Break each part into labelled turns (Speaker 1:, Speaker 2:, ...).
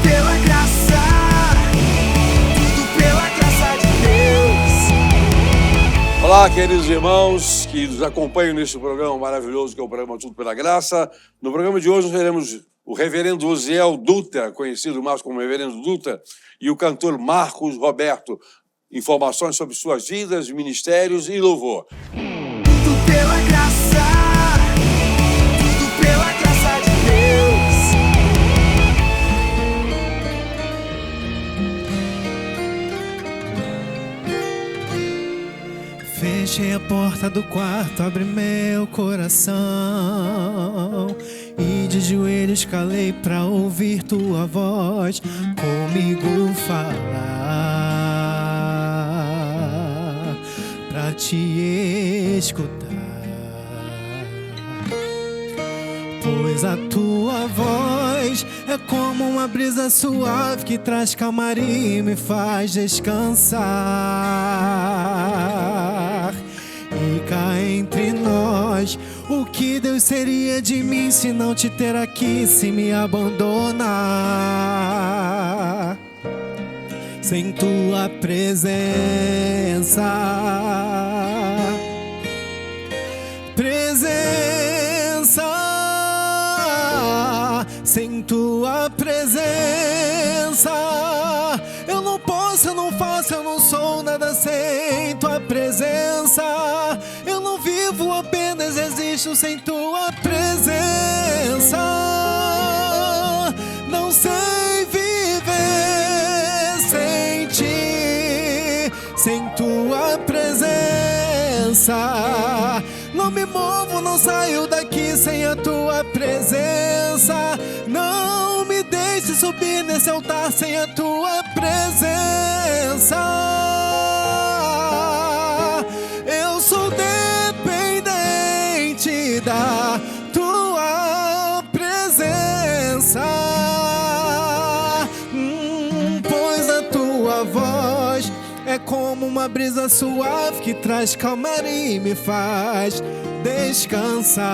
Speaker 1: pela graça, tudo pela graça de Deus.
Speaker 2: Olá, queridos irmãos que nos acompanham neste programa maravilhoso que é o programa Tudo pela Graça. No programa de hoje nós teremos o reverendo Osiel Dutra, conhecido mais como reverendo Dutra, e o cantor Marcos Roberto. Informações sobre suas vidas, ministérios e louvor.
Speaker 1: Tudo pela graça, tudo pela graça de Deus. Fechei a porta do quarto, abri meu coração e de joelhos calei pra ouvir tua voz comigo falar, pra te escutar. Pois a tua voz é como uma brisa suave que traz calmaria e me faz descansar. E cá entre nós, o que Deus seria de mim se não te ter aqui, se me abandonar? Sem tua sem tua presença, eu não posso, eu não faço, eu não sou nada sem tua presença. Eu não vivo, apenas existo sem tua presença. Não sei viver sem ti, sem tua presença. Não me movo, não saio daqui sem a tua presença. Não me deixe subir nesse altar sem a tua presença. Eu sou dependente da tua presença, pois a tua voz é como uma brisa suave que traz calmaria e me faz descansar.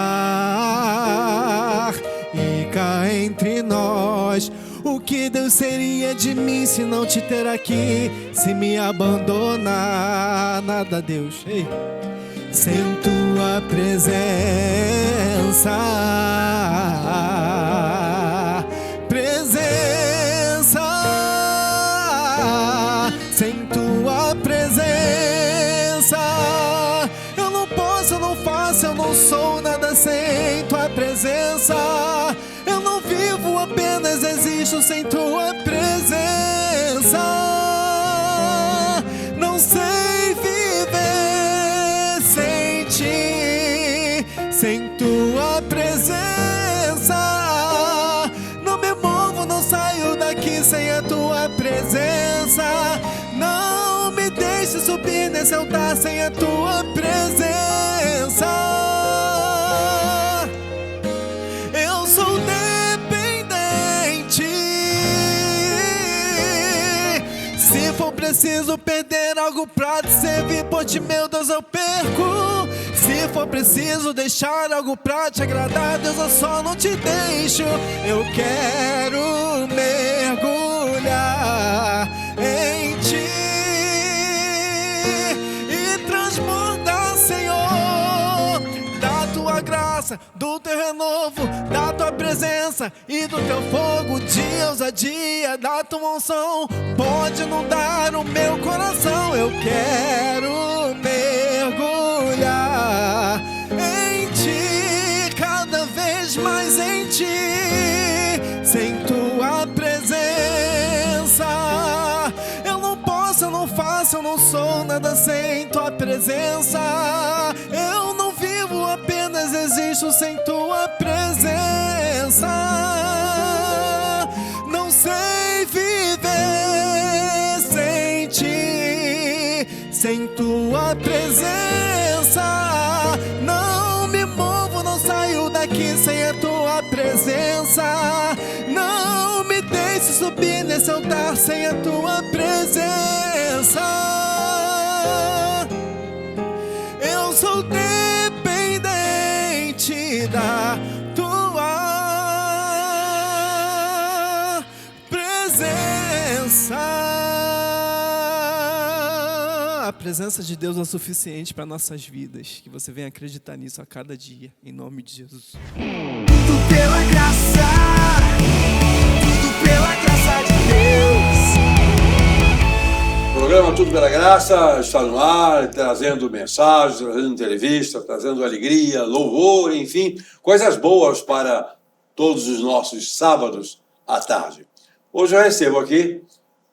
Speaker 1: E cá entre nós, o que Deus seria de mim se não te ter aqui, se me abandonar? Nada, Deus, ei. Sem tua presença, sem tua presença, eu não posso, eu não faço, eu não sou nada sem tua presença. Eu não vivo, apenas existo sem tua presença. Não sei viver sem ti, sem tua presença. Não me movo, não saio daqui sem a tua presença. Não me deixe subir nesse altar sem a tua presença. Eu sou dependente. Se for preciso perder algo pra te servir, por ti, meu Deus, eu perco. Se for preciso deixar algo pra te agradar, Deus, eu só não te deixo. Eu quero mergulhar em ti e transbordar, Senhor, da tua graça, do teu renovo, da tua presença e do teu fogo, de ousadia, da tua unção. Pode inundar o meu coração. Eu quero mergulhar em ti, cada vez mais em ti. Sem tua presença, eu não posso, eu não faço, eu não sou nada sem tua presença. Eu não vivo, apenas existo sem tua presença. Não sei viver sem ti, sem tua presença. Não me movo, não saio daqui sem a tua presença. Não me deixe subir nesse altar sem a tua presença. Eu sou dependente da tua presença. A presença de Deus é suficiente para nossas vidas. Que você venha acreditar nisso a cada dia, em nome de Jesus.
Speaker 3: Tudo pela graça de Deus.
Speaker 2: O programa Tudo pela Graça está no ar, trazendo mensagens, trazendo entrevista, trazendo alegria, louvor, enfim, coisas boas para todos os nossos sábados à tarde. Hoje eu recebo aqui,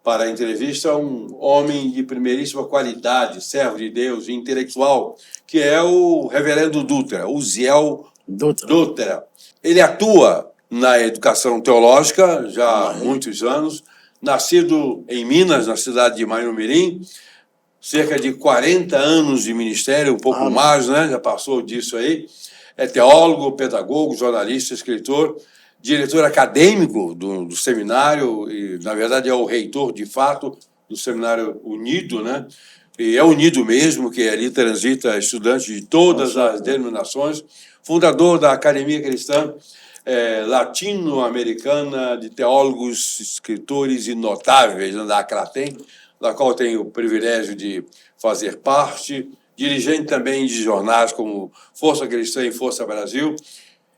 Speaker 2: para a entrevista, um homem de primeiríssima qualidade, servo de Deus, intelectual, que é o reverendo Dutra, Uziel Dutra. Ele atua na educação teológica já há muitos anos, nascido em Minas, na cidade de Maiomirim, cerca de 40 anos de ministério, um pouco mais, né? Já passou disso aí. É teólogo, pedagogo, jornalista, escritor, diretor acadêmico do seminário, e, na verdade, é o reitor, de fato, do Seminário Unido, né? E é unido mesmo, que ali transita estudantes de todas as denominações, fundador da Academia Cristã Latino-Americana de Teólogos, Escritores e Notáveis, da Acratem, da qual tenho o privilégio de fazer parte, dirigente também de jornais como Força Cristã e Força Brasil.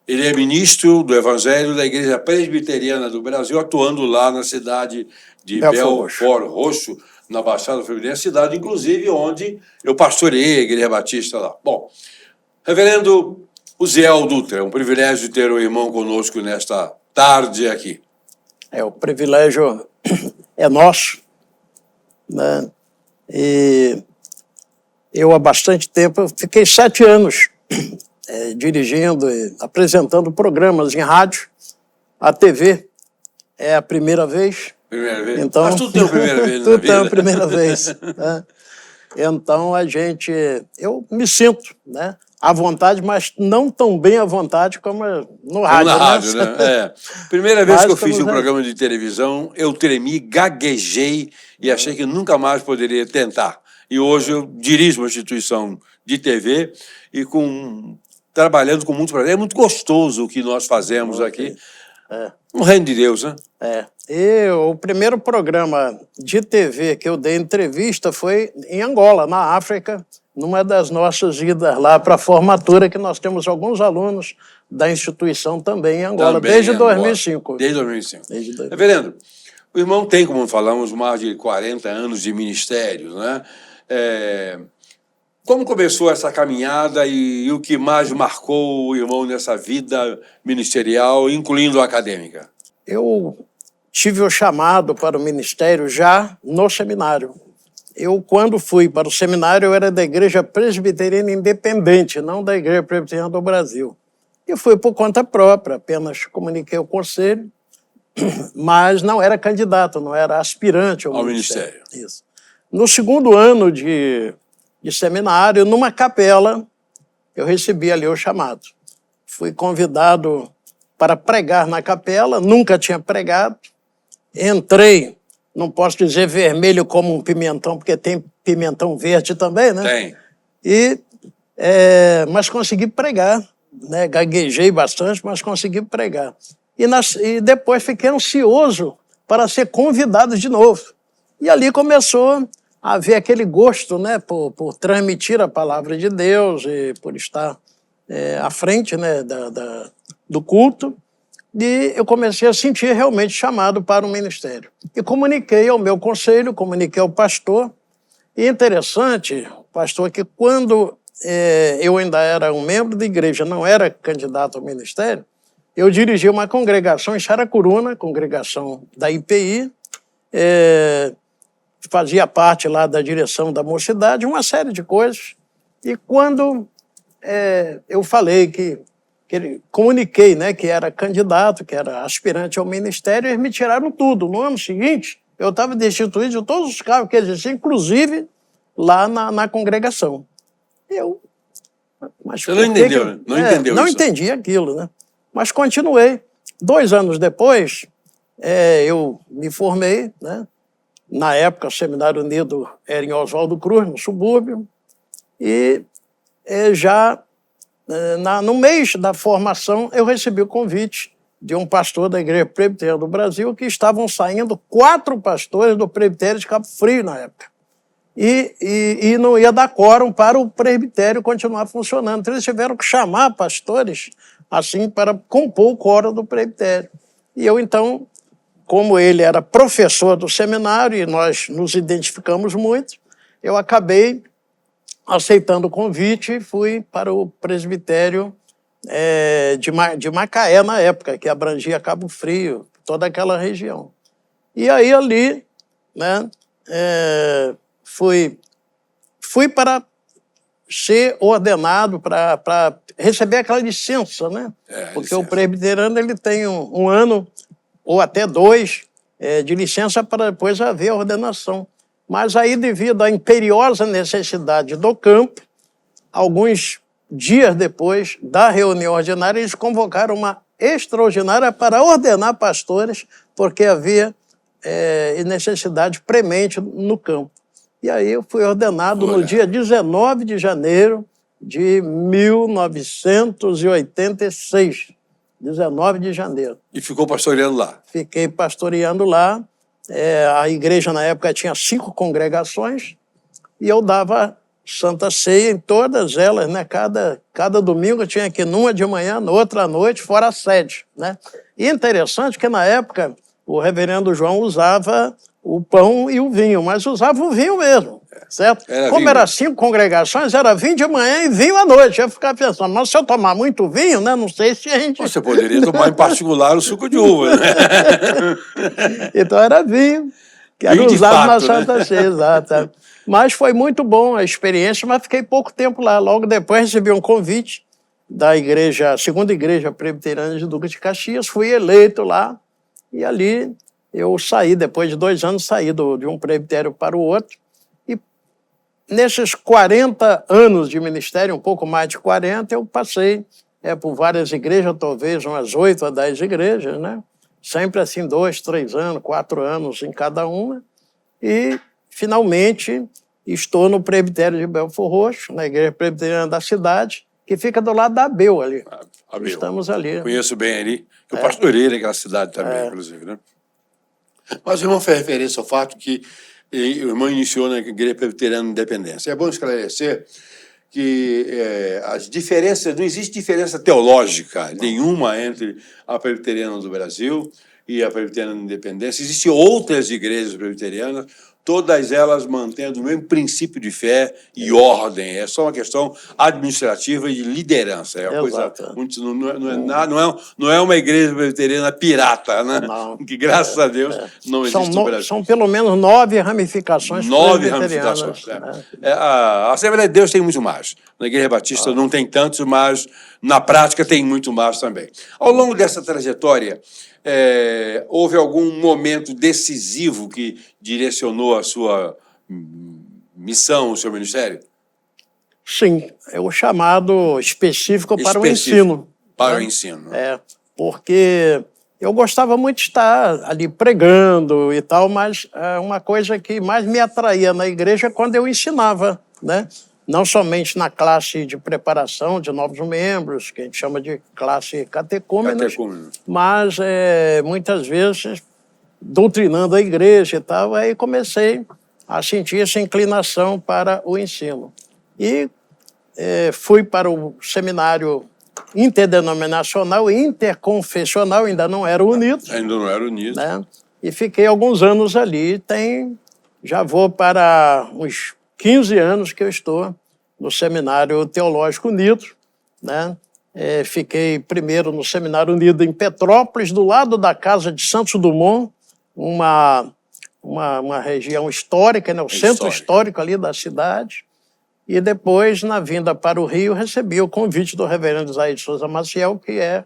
Speaker 2: Ele é ministro do Evangelho da Igreja Presbiteriana do Brasil, atuando lá na cidade de Belfort Roxo, na Baixada Fluminense, cidade, inclusive, onde eu pastoreei a Igreja Batista lá. Bom, reverendo Uziel Dutra, é um privilégio ter o irmão conosco nesta tarde aqui.
Speaker 4: O privilégio é nosso, né? E eu, há bastante tempo, fiquei 7 anos dirigindo e apresentando programas em rádio. A TV é a primeira vez.
Speaker 2: Primeira vez?
Speaker 4: Então,
Speaker 2: mas tudo tem uma primeira vez na
Speaker 4: tudo
Speaker 2: vida.
Speaker 4: tem uma primeira vez. Né? Então, eu me sinto, né, à vontade, mas não tão bem à vontade como no rádio.
Speaker 2: Na rádio, né? Primeira vez
Speaker 4: Mas
Speaker 2: que eu fiz um
Speaker 4: aí.
Speaker 2: programa de televisão, eu tremi, gaguejei e achei que nunca mais poderia tentar. E hoje eu dirijo uma instituição de TV e trabalhando com muito prazer. É muito gostoso o que nós fazemos aqui. No reino de Deus, né?
Speaker 4: E o primeiro programa de TV que eu dei entrevista foi em Angola, na África, numa das nossas idas lá para a formatura, que nós temos alguns alunos da instituição também em Angola, desde 2005.
Speaker 2: Desde 2005. Reverendo, o irmão tem, como falamos, mais de 40 anos de ministério, né? Como começou essa caminhada e o que mais marcou o irmão nessa vida ministerial, incluindo a acadêmica?
Speaker 4: Eu tive o chamado para o ministério já no seminário. Quando fui para o seminário, eu era da Igreja Presbiteriana Independente, não da Igreja Presbiteriana do Brasil. E fui por conta própria, apenas comuniquei o conselho, mas não era candidato, não era aspirante ao ministério. Isso. No segundo ano de seminário, numa capela, eu recebi ali o chamado. Fui convidado para pregar na capela, nunca tinha pregado. Entrei, não posso dizer vermelho como um pimentão, porque tem pimentão verde também, né?
Speaker 2: Tem.
Speaker 4: Mas consegui pregar, né? Gaguejei bastante, mas consegui pregar. E depois fiquei ansioso para ser convidado de novo. E ali começou a haver aquele gosto, né, por transmitir a palavra de Deus e por estar à frente, né, do culto. E eu comecei a sentir realmente chamado para o ministério. E comuniquei ao meu conselho, comuniquei ao pastor. E interessante, pastor, que quando eu ainda era um membro da igreja, não era candidato ao ministério, eu dirigi uma congregação em Saracuruna, congregação da IPI, fazia parte lá da direção da mocidade, uma série de coisas. E quando eu falei comuniquei, né, que era candidato, que era aspirante ao ministério, eles me tiraram tudo. No ano seguinte, eu estava destituído de todos os cargos que existiam, inclusive lá na congregação. Mas
Speaker 2: você não entendeu, né? Não entendeu
Speaker 4: não
Speaker 2: isso.
Speaker 4: Entendi aquilo, né? Mas continuei. 2 anos depois, eu me formei, né? Na época, o Seminário Unido era em Oswaldo Cruz, no subúrbio, e já no mês da formação eu recebi o convite de um pastor da Igreja Presbiteriana do Brasil, que estavam saindo 4 pastores do presbitério de Cabo Frio na época. E não ia dar quórum para o presbitério continuar funcionando. Então eles tiveram que chamar pastores assim para compor o quórum do presbitério. E eu, então, como ele era professor do seminário e nós nos identificamos muito, eu acabei aceitando o convite e fui para o presbitério de Macaé na época, que abrangia Cabo Frio, toda aquela região. E aí ali, né, fui para ser ordenado, para receber aquela licença, né? Porque o presbiteriano ele tem um ano ou até 2 de licença para depois haver a ordenação. Mas aí, devido à imperiosa necessidade do campo, alguns dias depois da reunião ordinária, eles convocaram uma extraordinária para ordenar pastores, porque havia necessidade premente no campo. E aí eu fui ordenado no dia 19 de janeiro de 1986. 19 de janeiro.
Speaker 2: E ficou pastoreando lá?
Speaker 4: Fiquei pastoreando lá. A igreja, na época, tinha 5 congregações e eu dava Santa Ceia em todas elas, né? Cada domingo eu tinha que ir numa de manhã, noutra à noite, fora a sede, né? E interessante que, na época, o reverendo João usava o pão e o vinho, mas usava o vinho mesmo, certo? Como eram 5 congregações, era vinho de manhã e vinho à noite. Eu ficava pensando, mas se eu tomar muito vinho, né, não sei se a gente...
Speaker 2: Você poderia tomar em particular o suco de uva, né?
Speaker 4: Então era vinho, que era usado na Santa Ceia, exato. Mas foi muito bom a experiência, mas fiquei pouco tempo lá. Logo depois recebi um convite da igreja, a segunda igreja presbiteriana de Duque de Caxias, fui eleito lá e ali... Eu saí, depois de 2 anos, saí de um presbitério para o outro. E nesses 40 anos de ministério, um pouco mais de 40, eu passei por várias igrejas, talvez umas 8 a 10 igrejas, né? Sempre assim, 2, 3 anos, 4 anos em cada uma. E, finalmente, estou no presbitério de Belfor Roxo, na igreja presbiteriana da cidade, que fica do lado da Abel ali.
Speaker 2: Abel. Estamos
Speaker 4: ali.
Speaker 2: Conheço bem ali. Eu pastorei naquela cidade também, inclusive, né? Mas o irmão fez referência ao fato que o irmão iniciou na Igreja Presbiteriana de Independência. É bom esclarecer que as diferenças, não existe diferença teológica nenhuma entre a Presbiteriana do Brasil e a Presbiteriana de Independência. Existem outras igrejas presbiterianas, todas elas mantendo o mesmo princípio de fé e ordem. É só uma questão administrativa e de liderança. É uma coisa muito, não é uma igreja presbiteriana pirata, né? Não. Que, graças a Deus, não existe no Brasil.
Speaker 4: São pelo menos 9 ramificações
Speaker 2: 9 ramificações. A Assembleia de Deus tem muito mais. Na Igreja Batista não tem tantos, mas na prática tem muito mais também. Ao longo dessa trajetória, houve algum momento decisivo que direcionou a sua missão, o seu ministério?
Speaker 4: Sim, é o chamado específico para o ensino.
Speaker 2: Para o ensino.
Speaker 4: Porque eu gostava muito de estar ali pregando e tal, mas uma coisa que mais me atraía na igreja é quando eu ensinava, né? Não somente na classe de preparação de novos membros, que a gente chama de classe catecúmenos, mas muitas vezes doutrinando a igreja e tal, aí comecei a sentir essa inclinação para o ensino. E fui para o seminário interdenominacional e interconfessional, ainda não era unido.
Speaker 2: Ainda não era unido.
Speaker 4: Né? E fiquei alguns anos ali, já vou para uns 15 anos que eu estou no Seminário Teológico Unido, né? Fiquei primeiro no Seminário Unido em Petrópolis, do lado da casa de Santos Dumont, uma região histórica, né? O centro histórico ali da cidade. E depois, na vinda para o Rio, recebi o convite do reverendo Isaías de Souza Maciel, que é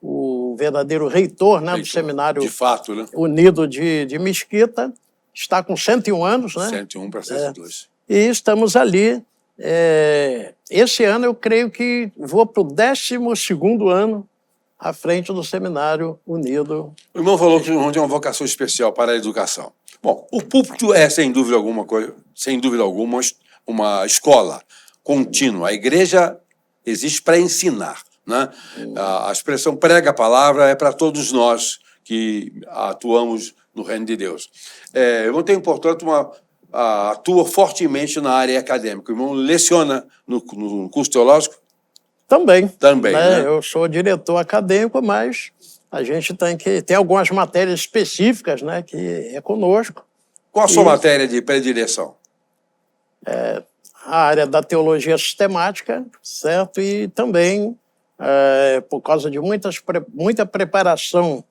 Speaker 4: o verdadeiro reitor, né, do Seminário
Speaker 2: de fato, né?
Speaker 4: Unido de Mesquita. Está com 101 anos, né?
Speaker 2: 101 para 102.
Speaker 4: E estamos ali. Esse ano eu creio que vou para o 12º ano à frente do Seminário Unido.
Speaker 2: O irmão falou que tem uma vocação especial para a educação. Bom, o púlpito é, sem dúvida alguma, uma escola contínua. A igreja existe para ensinar, né? A expressão prega a palavra é para todos nós que atuamos no reino de Deus. Eu tenho, portanto, atua fortemente na área acadêmica. O irmão leciona no curso teológico?
Speaker 4: Também.
Speaker 2: Né?
Speaker 4: Eu sou diretor acadêmico, mas a gente tem algumas matérias específicas, né, que é conosco.
Speaker 2: Qual a sua matéria de predileção?
Speaker 4: A área da teologia sistemática, certo? E também, por causa de muita preparação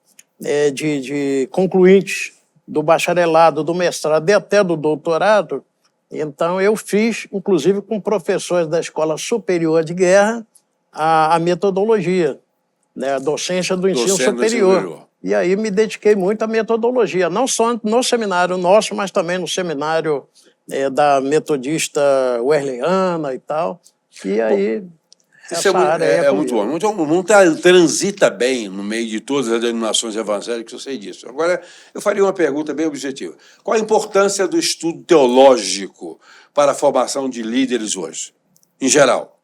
Speaker 4: de concluintes do bacharelado, do mestrado e até do doutorado, então eu fiz, inclusive com professores da Escola Superior de Guerra, a metodologia, né, a docência do ensino superior. E aí me dediquei muito à metodologia, não só no seminário nosso, mas também no seminário da metodista wesleyana e tal. E aí...
Speaker 2: Isso área é muito bom. Não transita bem no meio de todas as denominações evangélicas, eu sei disso. Agora, eu faria uma pergunta bem objetiva. Qual a importância do estudo teológico para a formação de líderes hoje, em geral?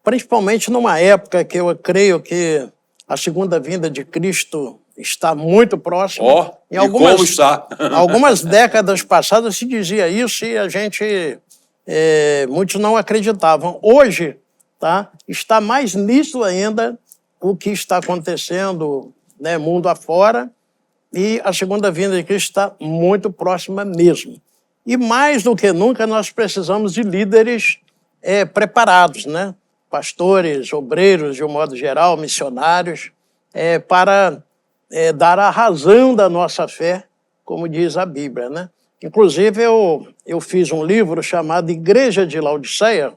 Speaker 4: Principalmente numa época que eu creio que a segunda vinda de Cristo está muito próxima.
Speaker 2: Como está?
Speaker 4: Algumas décadas passadas se dizia isso e a gente... muitos não acreditavam. Hoje, está mais nítido ainda o que está acontecendo, né, mundo afora, e a segunda vinda de Cristo está muito próxima mesmo. E mais do que nunca nós precisamos de líderes preparados, né? Pastores, obreiros, de um modo geral, missionários, para dar a razão da nossa fé, como diz a Bíblia, né? Inclusive, eu fiz um livro chamado Igreja de Laodiceia,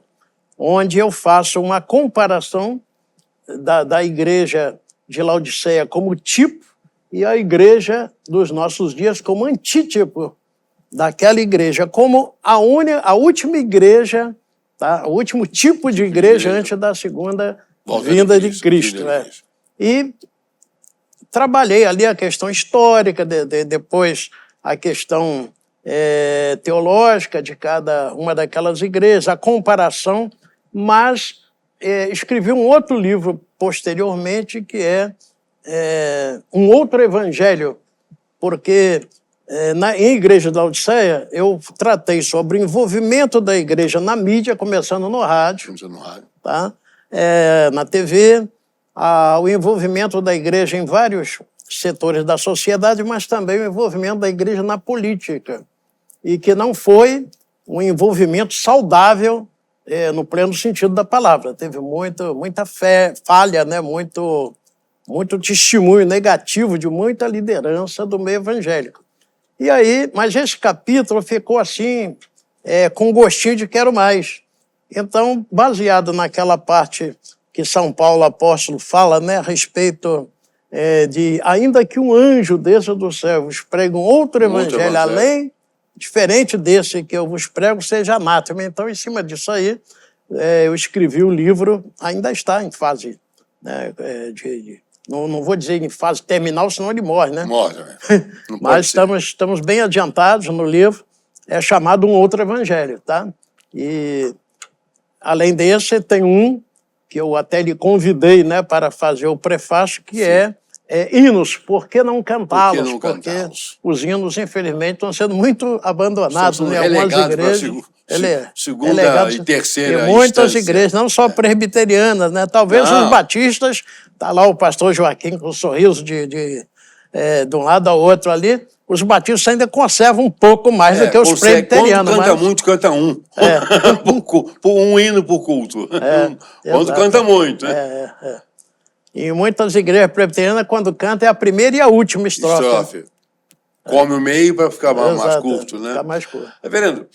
Speaker 4: onde eu faço uma comparação da igreja de Laodiceia como tipo e a igreja dos nossos dias como antítipo daquela igreja, como a última igreja, o último tipo de igreja antes da segunda vinda de Cristo. E trabalhei ali a questão histórica, depois a questão... teológica de cada uma daquelas igrejas, a comparação, mas escrevi um outro livro posteriormente que é um outro evangelho, porque em Igreja da Laodiceia eu tratei sobre o envolvimento da igreja na mídia, começando no rádio, tá? Na TV, o envolvimento da igreja em vários setores da sociedade, mas também o envolvimento da igreja na política. E que não foi um envolvimento saudável no pleno sentido da palavra. Teve muita falha, né? muito testemunho negativo de muita liderança do meio evangélico. E aí, mas esse capítulo ficou assim, com gostinho de quero mais. Então, baseado naquela parte que São Paulo apóstolo fala, né, a respeito de ainda que um anjo desça do céu vos pregue um outro evangelho além, diferente desse que eu vos prego, seja anátema. Então, em cima disso aí, eu escrevi o livro, ainda está em fase, né, não vou dizer em fase terminal, senão ele morre, né?
Speaker 2: Morre,
Speaker 4: mas estamos bem adiantados no livro, é chamado Um Outro Evangelho, tá? E, além desse, tem um que eu até lhe convidei, né, para fazer o prefácio, que é hinos, por que não cantá-los? Porque os hinos, infelizmente, estão sendo muito abandonados em algumas igrejas.
Speaker 2: Segunda e terceira
Speaker 4: instância. Muitas igrejas, não só presbiterianas, né? Talvez os batistas, está lá o pastor Joaquim com um sorriso de um lado ao outro ali, os batistas ainda conservam um pouco mais do que os presbiterianos.
Speaker 2: Quando canta muito, canta um. Um hino por culto. Quando canta muito.
Speaker 4: Em muitas igrejas presbiterianas, quando canta, é a primeira e a última estrofe.
Speaker 2: Come o meio para ficar mais curto, né?
Speaker 4: Ficar mais curto.
Speaker 2: Reverendo,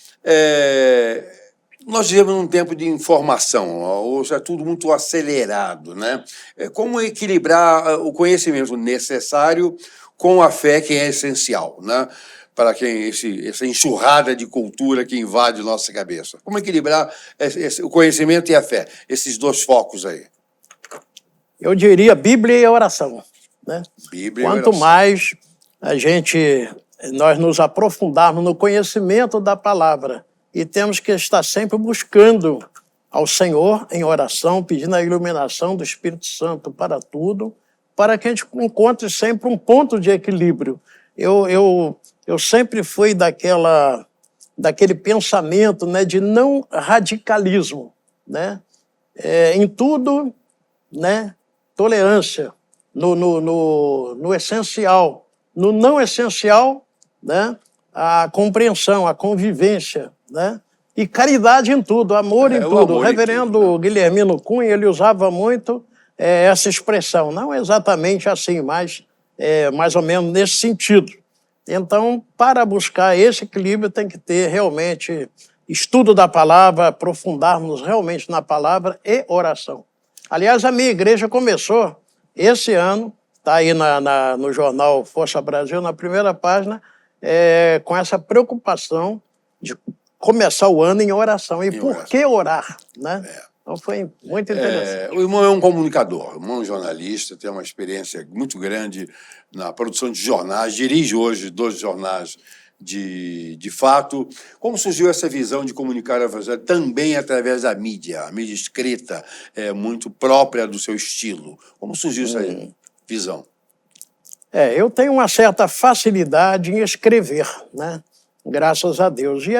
Speaker 2: nós vivemos num tempo de informação, hoje é tudo muito acelerado, né? Como equilibrar o conhecimento necessário com a fé, que é essencial, né? Para quem essa enxurrada de cultura que invade nossa cabeça. Como equilibrar o conhecimento e a fé, esses dois focos aí?
Speaker 4: Eu diria Bíblia e oração, né?
Speaker 2: Bíblia
Speaker 4: Quanto
Speaker 2: e oração.
Speaker 4: mais nós nos aprofundarmos no conhecimento da palavra, e temos que estar sempre buscando ao Senhor em oração, pedindo a iluminação do Espírito Santo para tudo, para que a gente encontre sempre um ponto de equilíbrio. Eu sempre fui daquele pensamento, né, de não radicalismo, né? Em tudo, né, tolerância, no essencial. No não essencial, né, a compreensão, a convivência, né? E caridade em tudo, amor em tudo. O reverendo Guilhermino Cunha, ele usava muito essa expressão, não exatamente assim, mas mais ou menos nesse sentido. Então, para buscar esse equilíbrio, tem que ter realmente estudo da palavra, aprofundarmos realmente na palavra e oração. Aliás, a minha igreja começou esse ano, está aí no jornal Força Brasil, na primeira página, com essa preocupação de começar o ano em oração. E por que orar? Né? Então foi muito interessante.
Speaker 2: O irmão é um comunicador, o irmão é um jornalista, tem uma experiência muito grande na produção de jornais, dirige hoje 2 jornais de fato. Como surgiu essa visão de comunicar o evangelho também através da mídia? A mídia escrita é muito própria do seu estilo. Como surgiu essa visão?
Speaker 4: Eu tenho uma certa facilidade em escrever, né? Graças a Deus. E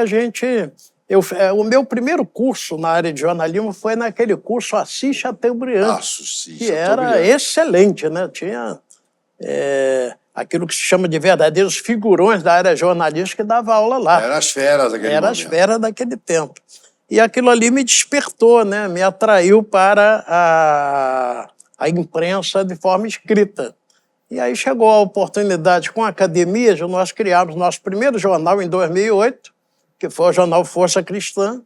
Speaker 4: o meu primeiro curso na área de jornalismo foi naquele curso Assis Chateaubriand, que era excelente, né? Tinha aquilo que se chama de verdadeiros figurões da área jornalística que dava aula lá.
Speaker 2: Era as feras daquele momento.
Speaker 4: Era as feras daquele tempo. E aquilo ali me despertou, né? Me atraiu para a imprensa de forma escrita. E aí chegou a oportunidade com a academia de nós criarmos nosso primeiro jornal em 2008, que foi o jornal Força Cristã,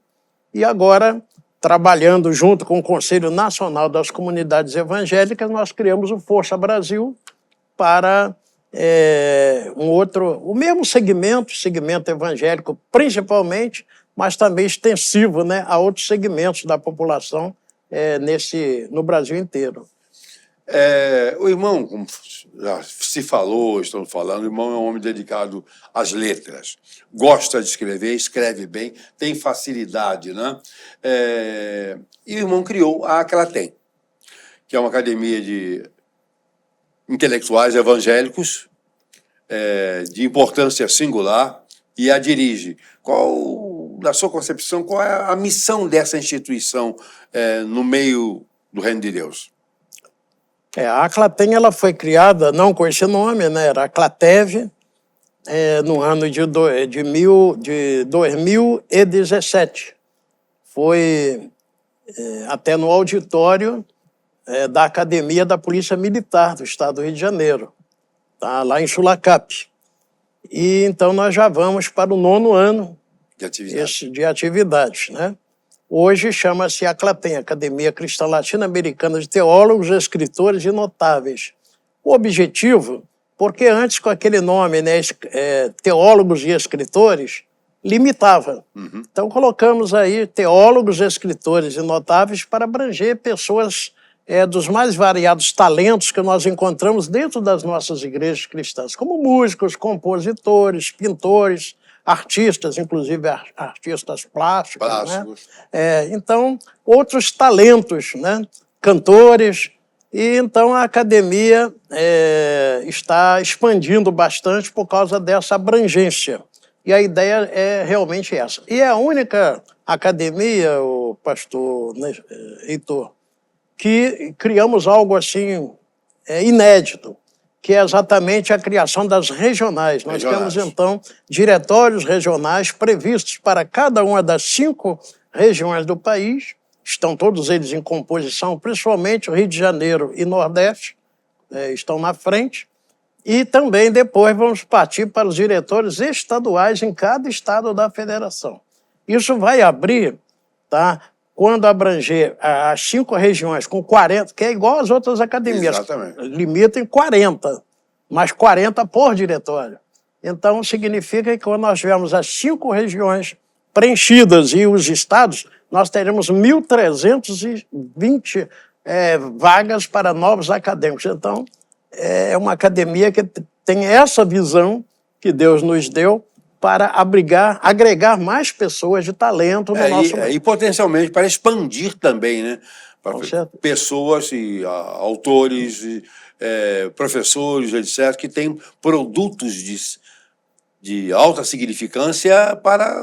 Speaker 4: e agora, trabalhando junto com o Conselho Nacional das Comunidades Evangélicas, nós criamos o Força Brasil para o mesmo segmento evangélico principalmente, mas também extensivo, né, a outros segmentos da população no Brasil inteiro.
Speaker 2: O irmão, como já se falou, estamos falando, o irmão é um homem dedicado às letras. Gosta de escrever, escreve bem, tem facilidade, né? E o irmão criou a Aclatem, que é uma academia de intelectuais evangélicos de importância singular, e a dirige. Na sua concepção, qual é a missão dessa instituição no meio do Reino de Deus?
Speaker 4: A Aclatem, ela foi criada, não com esse nome, né? Era Aclatev, no ano de 2017. Foi até no auditório da Academia da Polícia Militar do Estado do Rio de Janeiro, tá? Lá em Sulacap. E então nós já vamos para o 9º ano de atividades, né? Hoje chama-se Aclatem, Academia Cristã Latino-Americana de Teólogos, Escritores e Notáveis. O objetivo, porque antes com aquele nome, né, Teólogos e Escritores, limitava. Então colocamos aí teólogos, escritores e notáveis para abranger pessoas dos mais variados talentos que nós encontramos dentro das nossas igrejas cristãs, como músicos, compositores, pintores, artistas, inclusive artistas plásticos. Né? Então, outros talentos, né? Cantores. E então a academia está expandindo bastante por causa dessa abrangência. E a ideia é realmente essa. E é a única academia, o pastor Heitor, que criamos algo assim inédito, que é exatamente a criação das regionais. Nós temos, então, diretórios regionais previstos para cada uma das 5 regiões do país. Estão todos eles em composição, principalmente o Rio de Janeiro e Nordeste, estão na frente. E também depois vamos partir para os diretores estaduais em cada estado da federação. Isso vai abrir, tá? Quando abranger as 5 regiões com 40, que é igual às outras academias.
Speaker 2: Exatamente.
Speaker 4: Limita em 40, mas 40 por diretório. Então, significa que quando nós tivermos as 5 regiões preenchidas e os estados, nós teremos 1.320 vagas para novos acadêmicos. Então, é uma academia que tem essa visão que Deus nos deu para agregar mais pessoas de talento no nosso meio.
Speaker 2: E potencialmente para expandir também, né? Para
Speaker 4: Com certeza.
Speaker 2: pessoas e autores, professores, etc., que têm produtos de alta significância para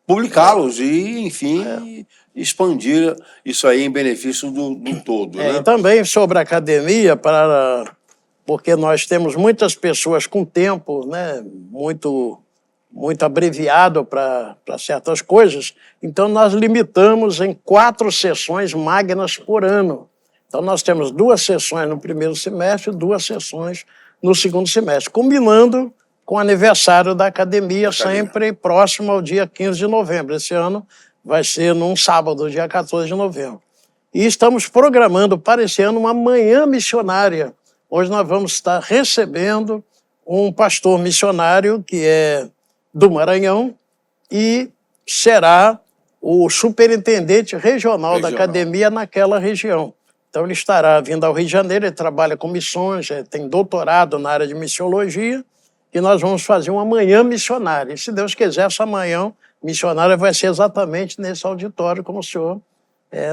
Speaker 2: publicá-los e, enfim, expandir isso aí em benefício do todo. Né?
Speaker 4: E também sobre a academia, porque nós temos muitas pessoas com tempo, né, muito abreviado para certas coisas, então nós limitamos em 4 sessões magnas por ano. Então nós temos 2 sessões no primeiro semestre e 2 sessões no segundo semestre, combinando com o aniversário da academia, sempre próximo ao dia 15 de novembro. Esse ano vai ser num sábado, dia 14 de novembro. E estamos programando para esse ano uma manhã missionária. Hoje nós vamos estar recebendo um pastor missionário que é do Maranhão e será o superintendente regional da academia naquela região. Então ele estará vindo ao Rio de Janeiro, ele trabalha com missões, tem doutorado na área de missiologia, e nós vamos fazer uma manhã missionária. E se Deus quiser, essa manhã missionária vai ser exatamente nesse auditório, como o senhor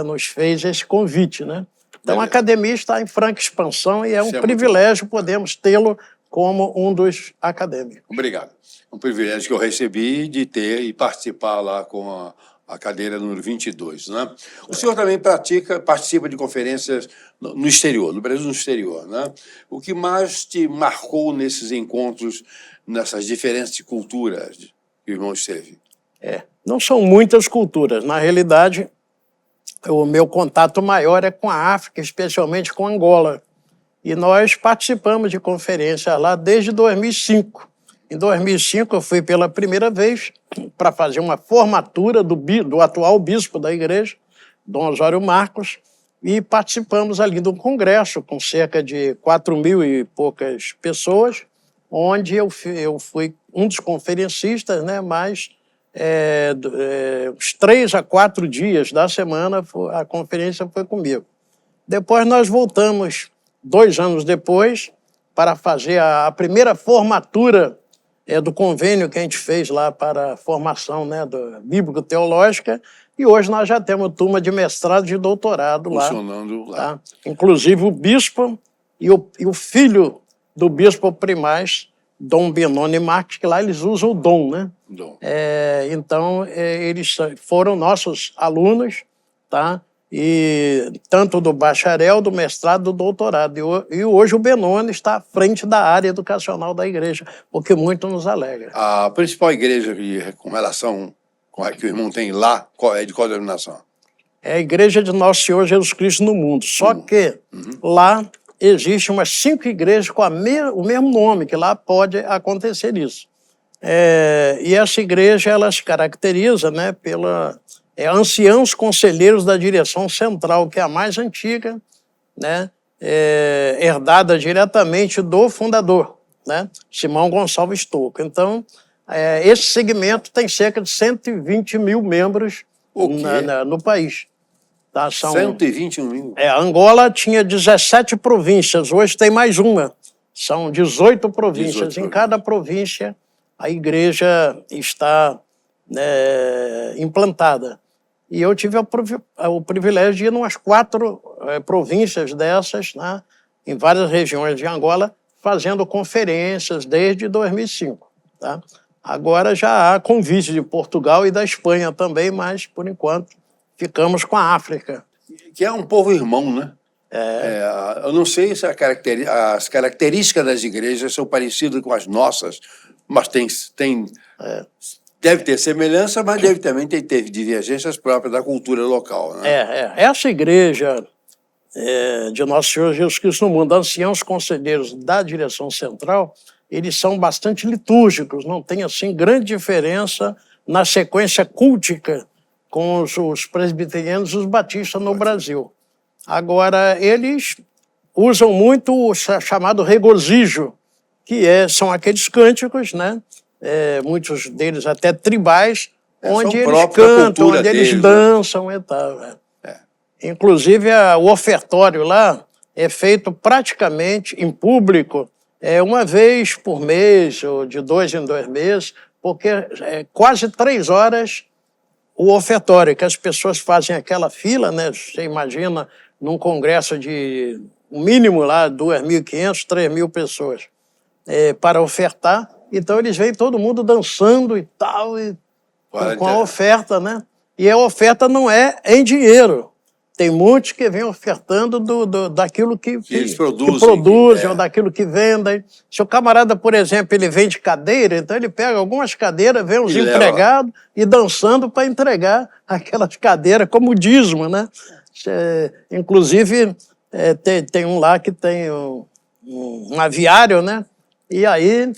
Speaker 4: nos fez esse convite, né? Então a academia está em franca expansão e é um privilégio podermos tê-lo como um dos acadêmicos.
Speaker 2: Obrigado. É um privilégio que eu recebi de ter e participar lá com a cadeira número 22. Né? O senhor também participa de conferências no exterior, no Brasil no exterior. Né? O que mais te marcou nesses encontros, nessas diferentes culturas que o irmão esteve?
Speaker 4: Não são muitas culturas. Na realidade, o meu contato maior é com a África, especialmente com Angola. E nós participamos de conferências lá desde 2005. Em 2005, eu fui pela primeira vez para fazer uma formatura do atual bispo da igreja, Dom Osório Marcos, e participamos ali de um congresso com cerca de 4.000 e poucas pessoas, onde eu fui um dos conferencistas, né, mas uns 3 a 4 dias da semana a conferência foi comigo. Depois nós voltamos, 2 anos depois, para fazer a primeira formatura do convênio que a gente fez lá para a formação, né, bíblico-teológica, e hoje nós já temos turma de mestrado e de doutorado lá.
Speaker 2: Funcionando lá.
Speaker 4: Tá? Inclusive o bispo e o filho do bispo primaz, Dom Benoni Marques, que lá eles usam o Dom, né?
Speaker 2: Dom.
Speaker 4: Então, eles foram nossos alunos, tá? E tanto do bacharel, do mestrado, do doutorado. E hoje o Benoni está à frente da área educacional da igreja, o que muito nos alegra.
Speaker 2: A principal igreja com relação com a que o irmão tem lá, de qual denominação?
Speaker 4: É a Igreja de Nosso Senhor Jesus Cristo no mundo. Só que lá existe umas 5 igrejas com o mesmo nome, que lá pode acontecer isso. E essa igreja ela se caracteriza, né, pela anciãos conselheiros da direção central, que é a mais antiga, né, herdada diretamente do fundador, né, Simão Gonçalves Tocco. Então, esse segmento tem cerca de 120 mil membros no país. Tá?
Speaker 2: 121 mil?
Speaker 4: Angola tinha 17 províncias, hoje tem mais uma. São 18 províncias. Em cada província, a igreja está implantada. E eu tive o privilégio de ir em umas 4 províncias dessas, né, em várias regiões de Angola, fazendo conferências desde 2005. Tá? Agora já há convite de Portugal e da Espanha também, mas, por enquanto, ficamos com a África.
Speaker 2: Que é um povo irmão, né? Eu não sei se as características das igrejas são parecidas com as nossas, mas deve ter semelhança, mas deve também ter divergências próprias da cultura local. Né?
Speaker 4: Essa igreja de Nosso Senhor Jesus Cristo no mundo, anciãos conselheiros da direção central, eles são bastante litúrgicos, não tem assim grande diferença na sequência cultica com os presbiterianos e os batistas no Brasil. Agora, eles usam muito o chamado regozijo, que são aqueles cânticos, né? Muitos deles até tribais, onde eles cantam, onde eles dançam e tal. Inclusive, o ofertório lá é feito praticamente em público, uma vez por mês, ou de 2 em 2 meses, porque quase 3 horas o ofertório, que as pessoas fazem aquela fila, né? Você imagina num congresso de, o mínimo lá, 2.500, 3.000 pessoas, para ofertar. Então eles vêm todo mundo dançando e tal, com a oferta, né? E a oferta não é em dinheiro. Tem muitos que vêm ofertando daquilo que
Speaker 2: eles produzem,
Speaker 4: ou daquilo que vendem. Se o camarada, por exemplo, ele vende cadeira, então ele pega algumas cadeiras, vem os empregados e dançando para entregar aquelas cadeiras como dízimo, né? Inclusive, tem um lá que tem um aviário, né? E aí,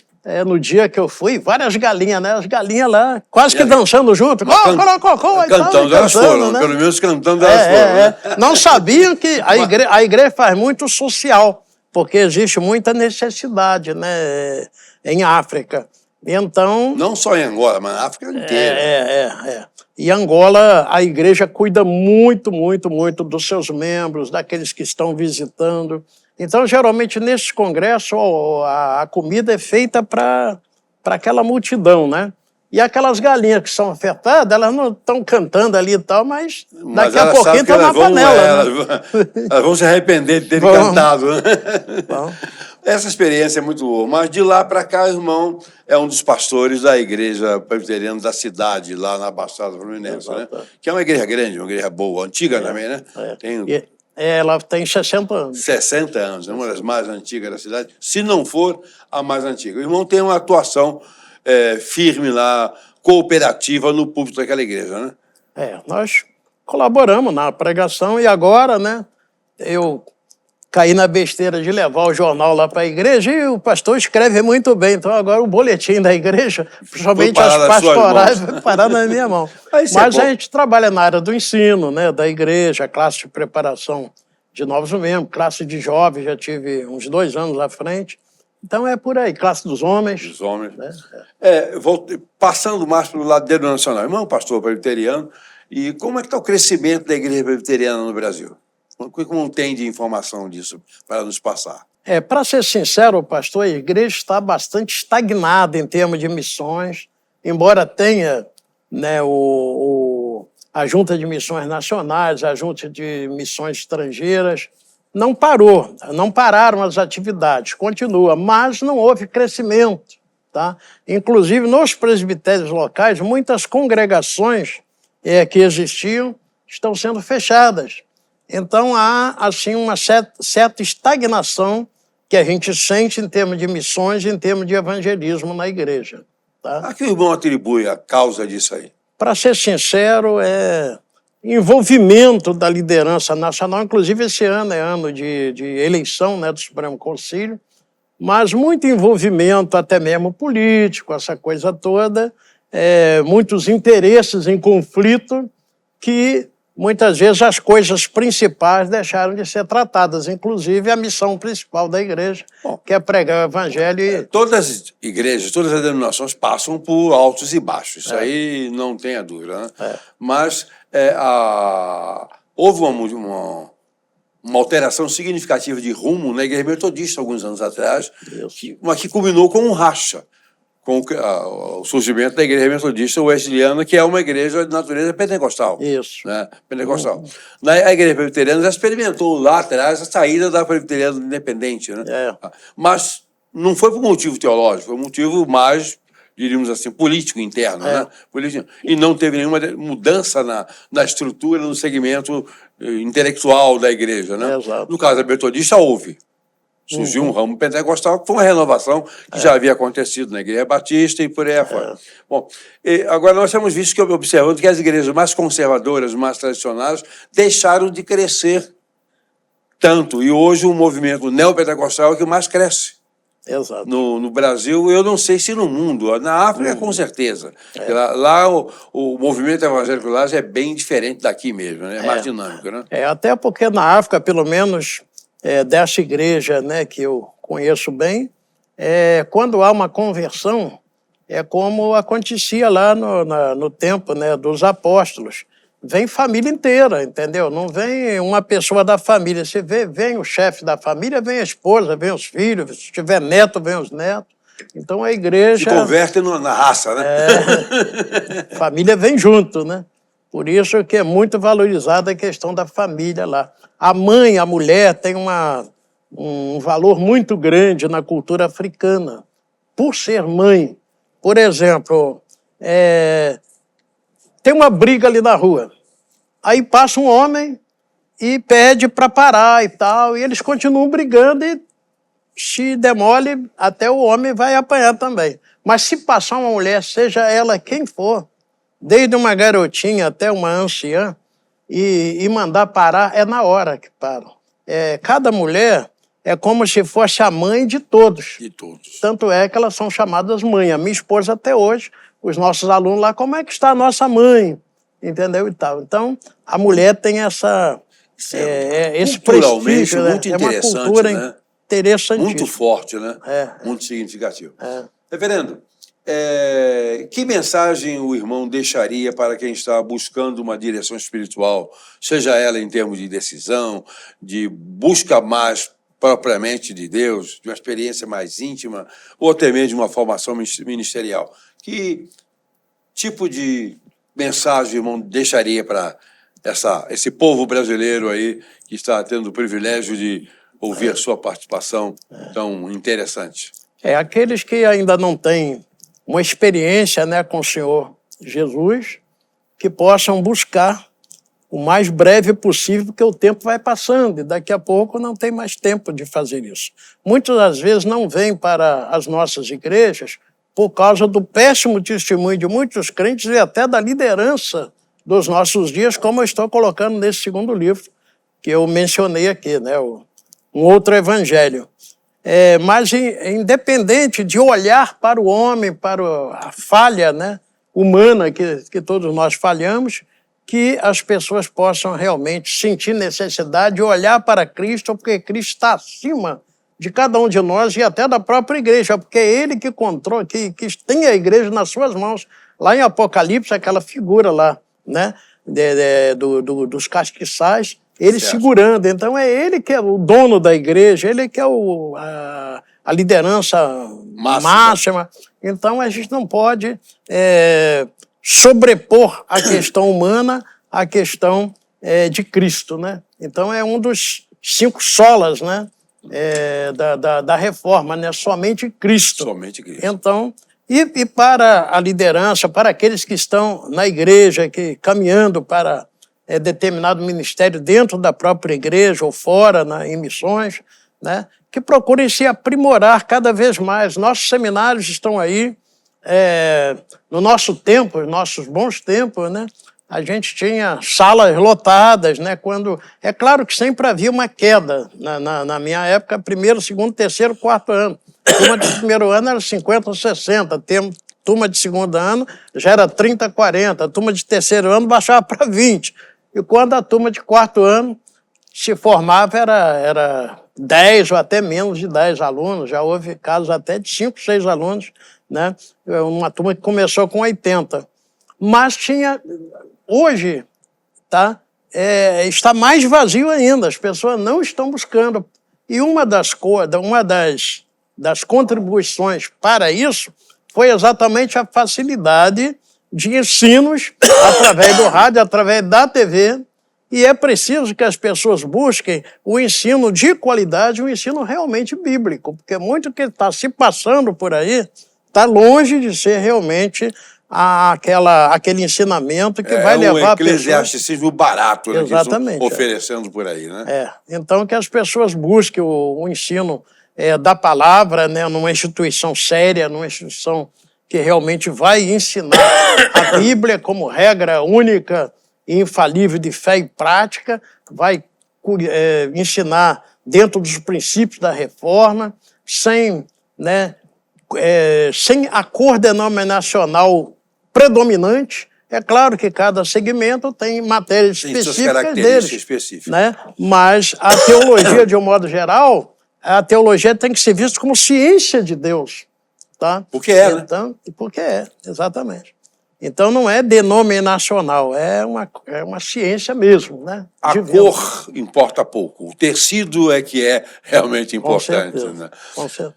Speaker 4: no dia que eu fui, várias galinhas, né? As galinhas lá, quase que dançando junto.
Speaker 2: Cantando, elas foram, né? Pelo menos cantando elas foram. Né?
Speaker 4: Não sabiam que a igreja faz muito social, porque existe muita necessidade, né? Em África. Então...
Speaker 2: Não só em Angola, mas na África inteira.
Speaker 4: E Angola, a igreja cuida muito, muito, muito dos seus membros, daqueles que estão visitando. Então, geralmente, nesses congressos, a comida é feita para aquela multidão, né? E aquelas galinhas que são ofertadas, elas não estão cantando ali e tal, mas daqui a pouquinho estão na panela.
Speaker 2: Elas vão se arrepender de terem cantado. Né? Essa experiência é muito boa. Mas de lá para cá, o irmão é um dos pastores da igreja presbiteriana da cidade, lá na Baixada Fluminense, né? Que é uma igreja grande, uma igreja boa, antiga também, né?
Speaker 4: Ela tem 60 anos.
Speaker 2: 60 anos, é uma das mais antigas da cidade, se não for a mais antiga. O irmão tem uma atuação firme lá, cooperativa no púlpito daquela igreja, né?
Speaker 4: Nós colaboramos na pregação e agora, né, eu caí na besteira de levar o jornal lá para a igreja e o pastor escreve muito bem. Então agora o boletim da igreja, principalmente as pastorais, vai parar na minha mão. Mas a gente trabalha na área do ensino, né, da igreja, classe de preparação de novos membros, classe de jovens, já tive uns 2 anos à frente. Então é por aí, classe dos homens. Dos homens. Né?
Speaker 2: Passando mais para o lado denominacional. Irmão, pastor presbiteriano, e como é que está o crescimento da igreja presbiteriana no Brasil? Como tem de informação disso para nos passar?
Speaker 4: Para ser sincero, pastor, a igreja está bastante estagnada em termos de missões, embora tenha, né, a Junta de Missões Nacionais, a Junta de Missões Estrangeiras, não pararam as atividades, continua, mas não houve crescimento. Tá? Inclusive, nos presbitérios locais, muitas congregações que existiam estão sendo fechadas. Então, há, assim, uma certa estagnação que a gente sente em termos de missões e em termos de evangelismo na igreja. Tá?
Speaker 2: A que o irmão atribui a causa disso aí?
Speaker 4: Para ser sincero, envolvimento da liderança nacional. Inclusive, esse ano é ano de eleição, né, do Supremo Conselho, mas muito envolvimento até mesmo político, essa coisa toda, muitos interesses em conflito que... Muitas vezes as coisas principais deixaram de ser tratadas, inclusive a missão principal da igreja, que é pregar o evangelho.
Speaker 2: Todas as igrejas, todas as denominações passam por altos e baixos, isso aí não tenha dúvida. Né? Mas houve uma alteração significativa de rumo na igreja metodista alguns anos atrás, que culminou com um racha, com o surgimento da igreja metodista wesleyana, que é uma igreja de natureza pentecostal.
Speaker 4: Isso.
Speaker 2: Né? Pentecostal. A igreja presbiteriana já experimentou lá atrás a saída da presbiteriana independente. Né? Mas não foi por motivo teológico, foi um motivo mais, diríamos assim, político interno. Né? Político. E não teve nenhuma mudança na estrutura, no segmento intelectual da igreja. Né? No caso da metodista, houve. Surgiu um ramo pentecostal, que foi uma renovação que já havia acontecido na Igreja Batista e por aí afora. Bom, agora nós temos visto, observando que as igrejas mais conservadoras, mais tradicionais, deixaram de crescer tanto. E hoje o movimento neopentecostal é o que mais cresce.
Speaker 4: Exato.
Speaker 2: No Brasil, eu não sei se no mundo, na África com certeza. Lá o movimento evangélico lá já é bem diferente daqui mesmo, né? É mais dinâmico. Né?
Speaker 4: Até porque na África, pelo menos... dessa igreja, né, que eu conheço bem, quando há uma conversão, é como acontecia lá no tempo, né, dos apóstolos. Vem família inteira, entendeu? Não vem uma pessoa da família. Você vem o chefe da família, vem a esposa, vem os filhos, se tiver neto, vem os netos. Então a igreja...
Speaker 2: Se converte na raça, né?
Speaker 4: Família vem junto, né? Por isso que é muito valorizada a questão da família lá. A mãe, a mulher, tem um valor muito grande na cultura africana, por ser mãe. Por exemplo, tem uma briga ali na rua. Aí passa um homem e pede para parar e tal, e eles continuam brigando e se demole, até o homem vai apanhar também. Mas se passar uma mulher, seja ela quem for, desde uma garotinha até uma anciã, e mandar parar, é na hora que param. Cada mulher é como se fosse a mãe de todos.
Speaker 2: De todos.
Speaker 4: Tanto é que elas são chamadas mãe. A minha esposa até hoje, os nossos alunos lá, como é que está a nossa mãe? Entendeu? E tal. Então, a mulher tem esse prestígio, né?
Speaker 2: Muito
Speaker 4: É uma
Speaker 2: interessante,
Speaker 4: cultura
Speaker 2: né?
Speaker 4: interessantíssima.
Speaker 2: Muito forte, né? Muito significativo. Reverendo, que mensagem o irmão deixaria para quem está buscando uma direção espiritual, seja ela em termos de decisão, de busca mais propriamente de Deus, de uma experiência mais íntima, ou até mesmo de uma formação ministerial? Que tipo de mensagem o irmão deixaria para esse povo brasileiro aí que está tendo o privilégio de ouvir a sua participação tão interessante?
Speaker 4: Aqueles que ainda não têm uma experiência, né, com o Senhor Jesus, que possam buscar o mais breve possível, porque o tempo vai passando e daqui a pouco não tem mais tempo de fazer isso. Muitas das vezes não vêm para as nossas igrejas por causa do péssimo testemunho de muitos crentes e até da liderança dos nossos dias, como eu estou colocando nesse segundo livro que eu mencionei aqui, né, um outro evangelho. Mas independente de olhar para o homem, para a falha, né, humana que todos nós falhamos, que as pessoas possam realmente sentir necessidade de olhar para Cristo, porque Cristo está acima de cada um de nós e até da própria igreja, porque é Ele que controla, que tem a igreja nas suas mãos. Lá em Apocalipse, aquela figura lá, né, dos castiçais, ele segurando. Então é ele que é o dono da igreja, ele que é a liderança máxima. Então a gente não pode sobrepor a questão humana à questão de Cristo, né? Então é um dos 5 solas, né, da reforma, né? Somente Cristo.
Speaker 2: Somente Cristo.
Speaker 4: Então, e para a liderança, para aqueles que estão na igreja, caminhando para determinado ministério dentro da própria igreja ou fora, em missões, né, que procurem se aprimorar cada vez mais. Nossos seminários estão aí. No nosso tempo, nossos bons tempos, né, a gente tinha salas lotadas, né, é claro que sempre havia uma queda. Na minha época, primeiro, segundo, terceiro, quarto ano. Turma de primeiro ano era 50 ou 60, turma de segundo ano já era 30, 40, turma de terceiro ano baixava para 20. E quando a turma de quarto ano se formava, era 10 ou até menos de 10 alunos, já houve casos até de 5, 6 alunos, né? Uma turma que começou com 80. Mas hoje, está mais vazio ainda, as pessoas não estão buscando. E uma das contribuições para isso foi exatamente a facilidade de ensinos através do rádio, através da TV, e é preciso que as pessoas busquem o ensino de qualidade, o ensino realmente bíblico, porque muito que está se passando por aí está longe de ser realmente aquele ensinamento que vai levar a pessoa...
Speaker 2: É um eclesiasticismo barato, né,
Speaker 4: exatamente,
Speaker 2: que estão oferecendo por aí, né?
Speaker 4: Então que as pessoas busquem o ensino da palavra, né, numa instituição séria, numa instituição que realmente vai ensinar a Bíblia como regra única e infalível de fé e prática, vai ensinar dentro dos princípios da reforma, sem a cor denominacional predominante. É claro que cada segmento tem matérias específicas deles, né? Mas a teologia, de um modo geral, a teologia tem que ser vista como ciência de Deus. Tá?
Speaker 2: Porque né?
Speaker 4: Porque exatamente. Então não é denominacional, é uma ciência mesmo, né?
Speaker 2: A cor importa pouco, o tecido é que é realmente importante.
Speaker 4: Com certeza,
Speaker 2: né?
Speaker 4: Com certeza.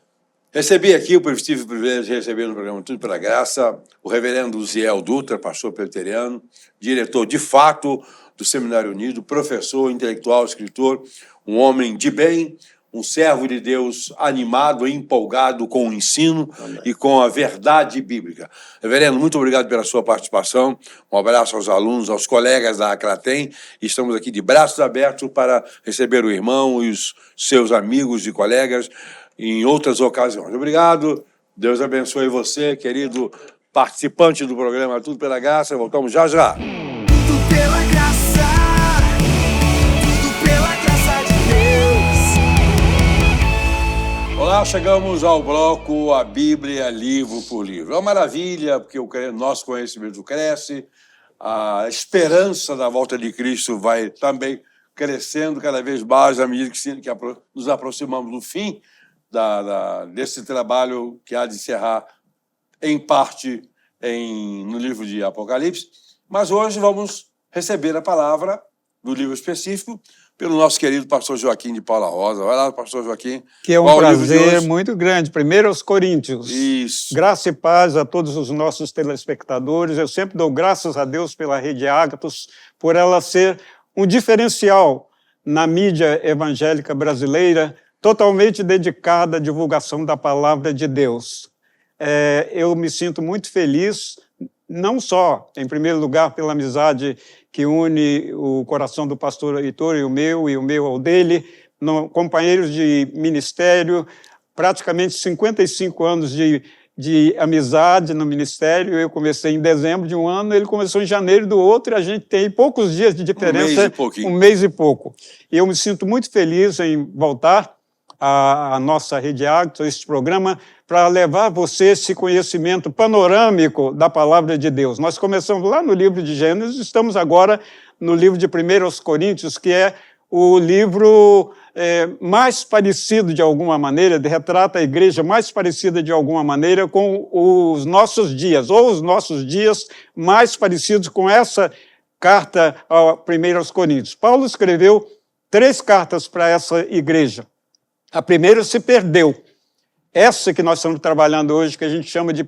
Speaker 2: Recebi aqui, eu tive o privilégio de receber no programa Tudo pela Graça, o reverendo Ziel Dutra, pastor presbiteriano, diretor de fato do Seminário Unido, professor, intelectual, escritor, um homem de bem, um servo de Deus animado e empolgado com o ensino e com a verdade bíblica. Reverendo, muito obrigado pela sua participação. Um abraço aos alunos, aos colegas da Acratem. Estamos aqui de braços abertos para receber o irmão e os seus amigos e colegas em outras ocasiões. Obrigado. Deus abençoe você, querido participante do programa Tudo pela Graça. Voltamos já já.
Speaker 3: Tudo pela graça, tudo pela graça de Deus.
Speaker 2: Olá, chegamos ao bloco A Bíblia, livro por livro. É uma maravilha, porque o nosso conhecimento cresce, a esperança da volta de Cristo vai também crescendo cada vez mais à medida que nos aproximamos do fim desse trabalho que há de encerrar, em parte, no livro de Apocalipse. Mas hoje vamos receber a palavra do livro específico pelo nosso querido pastor Joaquim de Paula Rosa. Vai lá, pastor Joaquim.
Speaker 5: Que é um prazer muito grande. Primeiro aos Coríntios.
Speaker 2: Isso.
Speaker 5: Graça e paz a todos os nossos telespectadores. Eu sempre dou graças a Deus pela Rede Ágatos, por ela ser um diferencial na mídia evangélica brasileira, totalmente dedicada à divulgação da palavra de Deus. Eu me sinto muito feliz, não só, em primeiro lugar, pela amizade que une o coração do pastor Heitor e o meu ao dele, companheiros de ministério, praticamente 55 anos de amizade no ministério. Eu comecei em dezembro de um ano, ele começou em janeiro do outro, e a gente tem poucos dias de diferença, um mês e pouco. E eu me sinto muito feliz em voltar à nossa Rede Ágatos, este programa, para levar a você esse conhecimento panorâmico da palavra de Deus. Nós começamos lá no livro de Gênesis, estamos agora no livro de 1 Coríntios, que é o livro mais parecido, de alguma maneira, retrata a igreja mais parecida, de alguma maneira, com os nossos dias, ou os nossos dias mais parecidos com essa carta a 1 Coríntios. Paulo escreveu 3 cartas para essa igreja. A primeira se perdeu. Essa que nós estamos trabalhando hoje, que a gente chama de 1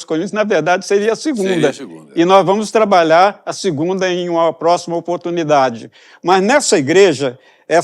Speaker 5: Coríntios, na verdade seria a segunda. E nós vamos trabalhar a segunda em uma próxima oportunidade. Mas nessa igreja,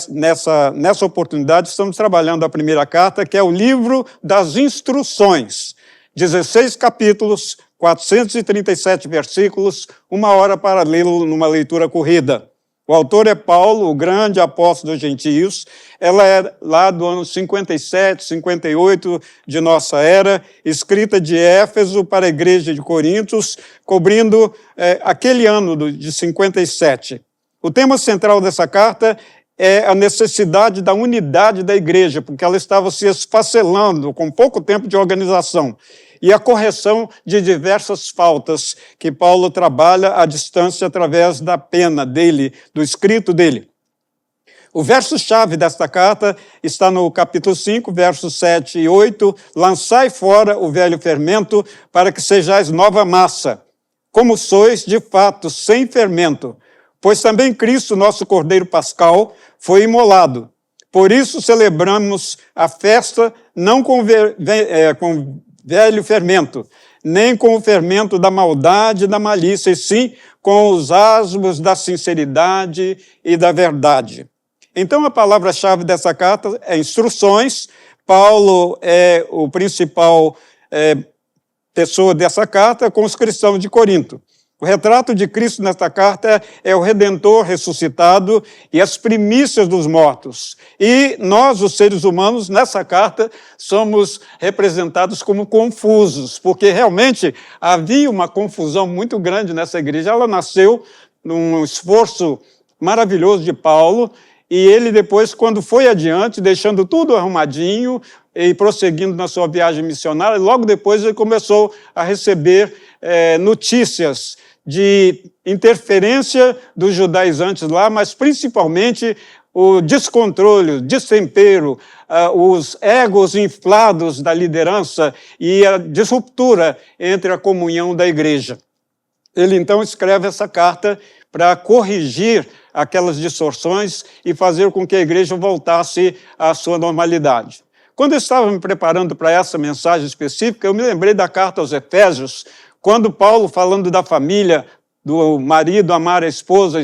Speaker 5: nessa oportunidade, estamos trabalhando a primeira carta, que é o livro das instruções. 16 capítulos, 437 versículos, 1 hora para lê-lo numa leitura corrida. O autor é Paulo, o grande apóstolo dos gentios. Ela é lá do ano 57, 58 de nossa era, escrita de Éfeso para a igreja de Coríntios, cobrindo aquele ano de 57. O tema central dessa carta é a necessidade da unidade da igreja, porque ela estava se esfacelando com pouco tempo de organização, e a correção de diversas faltas que Paulo trabalha à distância através da pena dele, do escrito dele. O verso-chave desta carta está no capítulo 5, versos 7 e 8. Lançai fora o velho fermento, para que sejais nova massa, como sois de fato sem fermento. Pois também Cristo, nosso Cordeiro Pascal, foi imolado. Por isso celebramos a festa não com velho fermento, nem com o fermento da maldade e da malícia, e sim com os asmos da sinceridade e da verdade. Então, a palavra-chave dessa carta é instruções. Paulo é o principal pessoa dessa carta com os cristãos de Corinto. O retrato de Cristo nesta carta é o Redentor ressuscitado e as primícias dos mortos. E nós, os seres humanos, nessa carta, somos representados como confusos, porque realmente havia uma confusão muito grande nessa igreja. Ela nasceu num esforço maravilhoso de Paulo, e ele depois, quando foi adiante, deixando tudo arrumadinho e prosseguindo na sua viagem missionária, logo depois ele começou a receber notícias de interferência dos judaizantes lá, mas principalmente o descontrole, o destempero, os egos inflados da liderança e a disruptura entre a comunhão da igreja. Ele então escreve essa carta para corrigir aquelas distorções e fazer com que a igreja voltasse à sua normalidade. Quando eu estava me preparando para essa mensagem específica, eu me lembrei da carta aos Efésios, quando Paulo, falando da família, do marido amar a esposa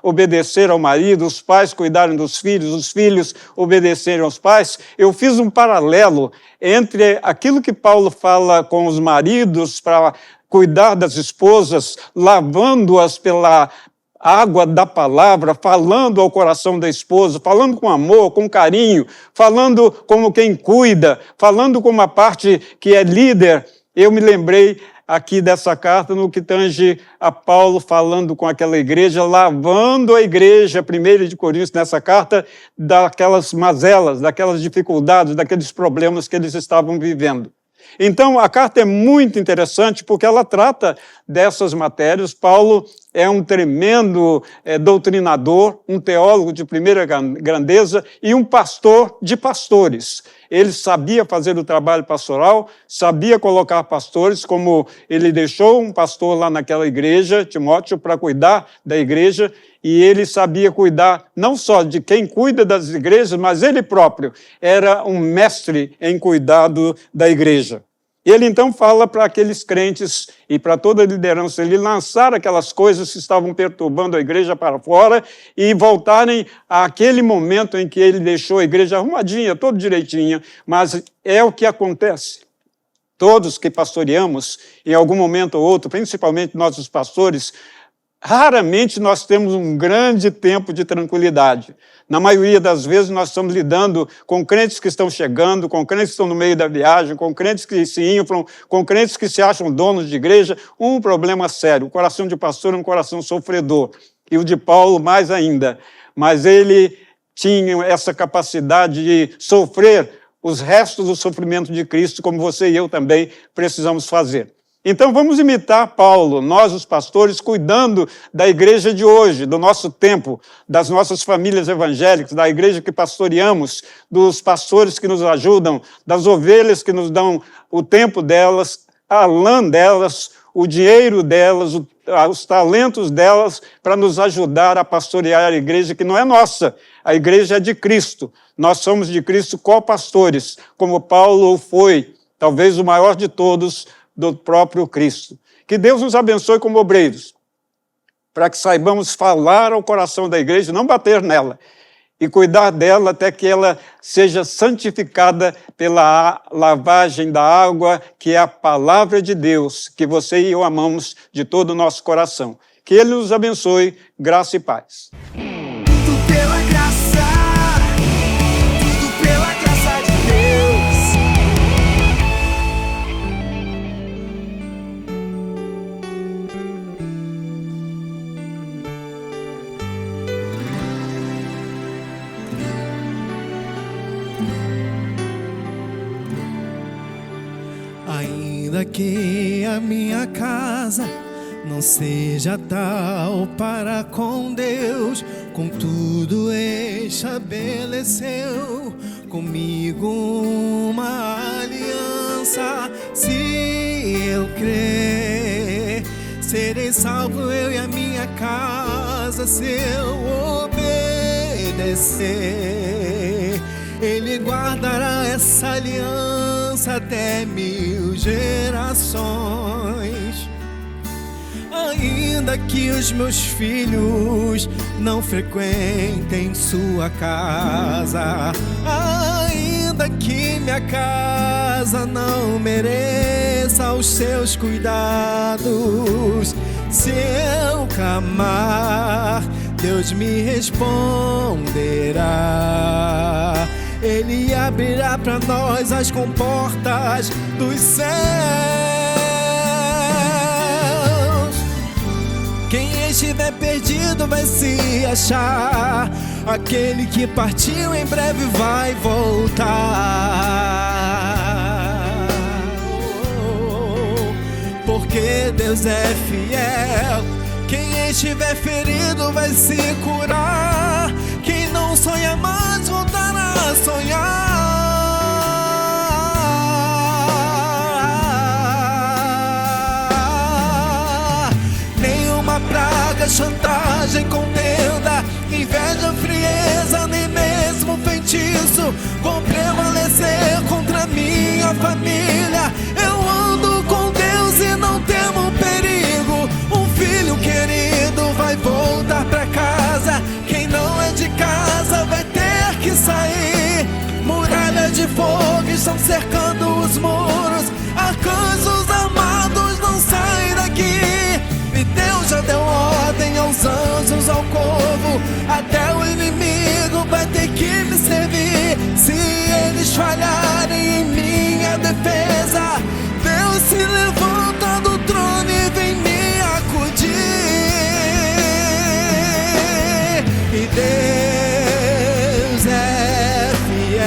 Speaker 5: obedecer ao marido, os pais cuidarem dos filhos, os filhos obedecerem aos pais, eu fiz um paralelo entre aquilo que Paulo fala com os maridos para cuidar das esposas, lavando-as pela água da palavra, falando ao coração da esposa, falando com amor, com carinho, falando como quem cuida, falando como a parte que é líder. Eu me lembrei aqui dessa carta no que tange a Paulo falando com aquela igreja, lavando a igreja, 1 de Coríntios, nessa carta, daquelas mazelas, daquelas dificuldades, daqueles problemas que eles estavam vivendo. Então, a carta é muito interessante porque ela trata dessas matérias. Paulo é um tremendo doutrinador, um teólogo de primeira grandeza e um pastor de pastores. Ele sabia fazer o trabalho pastoral, sabia colocar pastores, como ele deixou um pastor lá naquela igreja, Timóteo, para cuidar da igreja, e ele sabia cuidar não só de quem cuida das igrejas, mas ele próprio era um mestre em cuidado da igreja. Ele então fala para aqueles crentes e para toda a liderança, ele lançar aquelas coisas que estavam perturbando a igreja para fora e voltarem àquele momento em que ele deixou a igreja arrumadinha, toda direitinha, mas é o que acontece. Todos que pastoreamos, em algum momento ou outro, principalmente nós os pastores, raramente nós temos um grande tempo de tranquilidade. Na maioria das vezes nós estamos lidando com crentes que estão chegando, com crentes que estão no meio da viagem, com crentes que se inflam, com crentes que se acham donos de igreja. Um problema sério. O coração de pastor é um coração sofredor. E o de Paulo mais ainda. Mas ele tinha essa capacidade de sofrer os restos do sofrimento de Cristo, como você e eu também precisamos fazer. Então vamos imitar Paulo, nós os pastores, cuidando da igreja de hoje, do nosso tempo, das nossas famílias evangélicas, da igreja que pastoreamos, dos pastores que nos ajudam, das ovelhas que nos dão o tempo delas, a lã delas, o dinheiro delas, os talentos delas, para nos ajudar a pastorear a igreja que não é nossa, a igreja é de Cristo. Nós somos de Cristo co-pastores, como Paulo foi, talvez o maior de todos, do próprio Cristo. Que Deus nos abençoe como obreiros, para que saibamos falar ao coração da igreja, não bater nela, e cuidar dela até que ela seja santificada pela lavagem da água, que é a palavra de Deus, que você e eu amamos de todo o nosso coração. Que Ele nos abençoe, graça e paz.
Speaker 3: Tudo pela graça, tudo pela graça de Deus.
Speaker 1: Ainda que a minha casa não seja tal para com Deus, contudo estabeleceu comigo uma aliança. Se eu crer, serei salvo eu e a minha casa, se eu obedecer. Ele guardará essa aliança até 1000 gerações. Ainda que os meus filhos não frequentem sua casa, ainda que minha casa não mereça os seus cuidados, se eu clamar, Deus me responderá. Ele abrirá para nós as comportas dos céus. Quem estiver perdido vai se achar. Aquele que partiu em breve vai voltar. Porque Deus é fiel. Quem estiver ferido vai se curar. Quem não sonha mais voltará a sonhar. Nenhuma praga, chantagem, contenda, inveja, frieza, nem mesmo feitiço feitiço, vou prevalecer contra minha família. Eu ando com Deus e não temo perigo. Um filho querido vai voltar pra casa. Quem não é de casa vai ter que sair. Muralhas de fogo estão cercando os muros. Arcanjos amados não saem daqui. E Deus já deu ordem aos anjos, ao corvo. Até o inimigo vai ter que me servir. Se eles falharem em minha defesa, Deus se levanta do trono e vem me acudir. E Deus é fiel.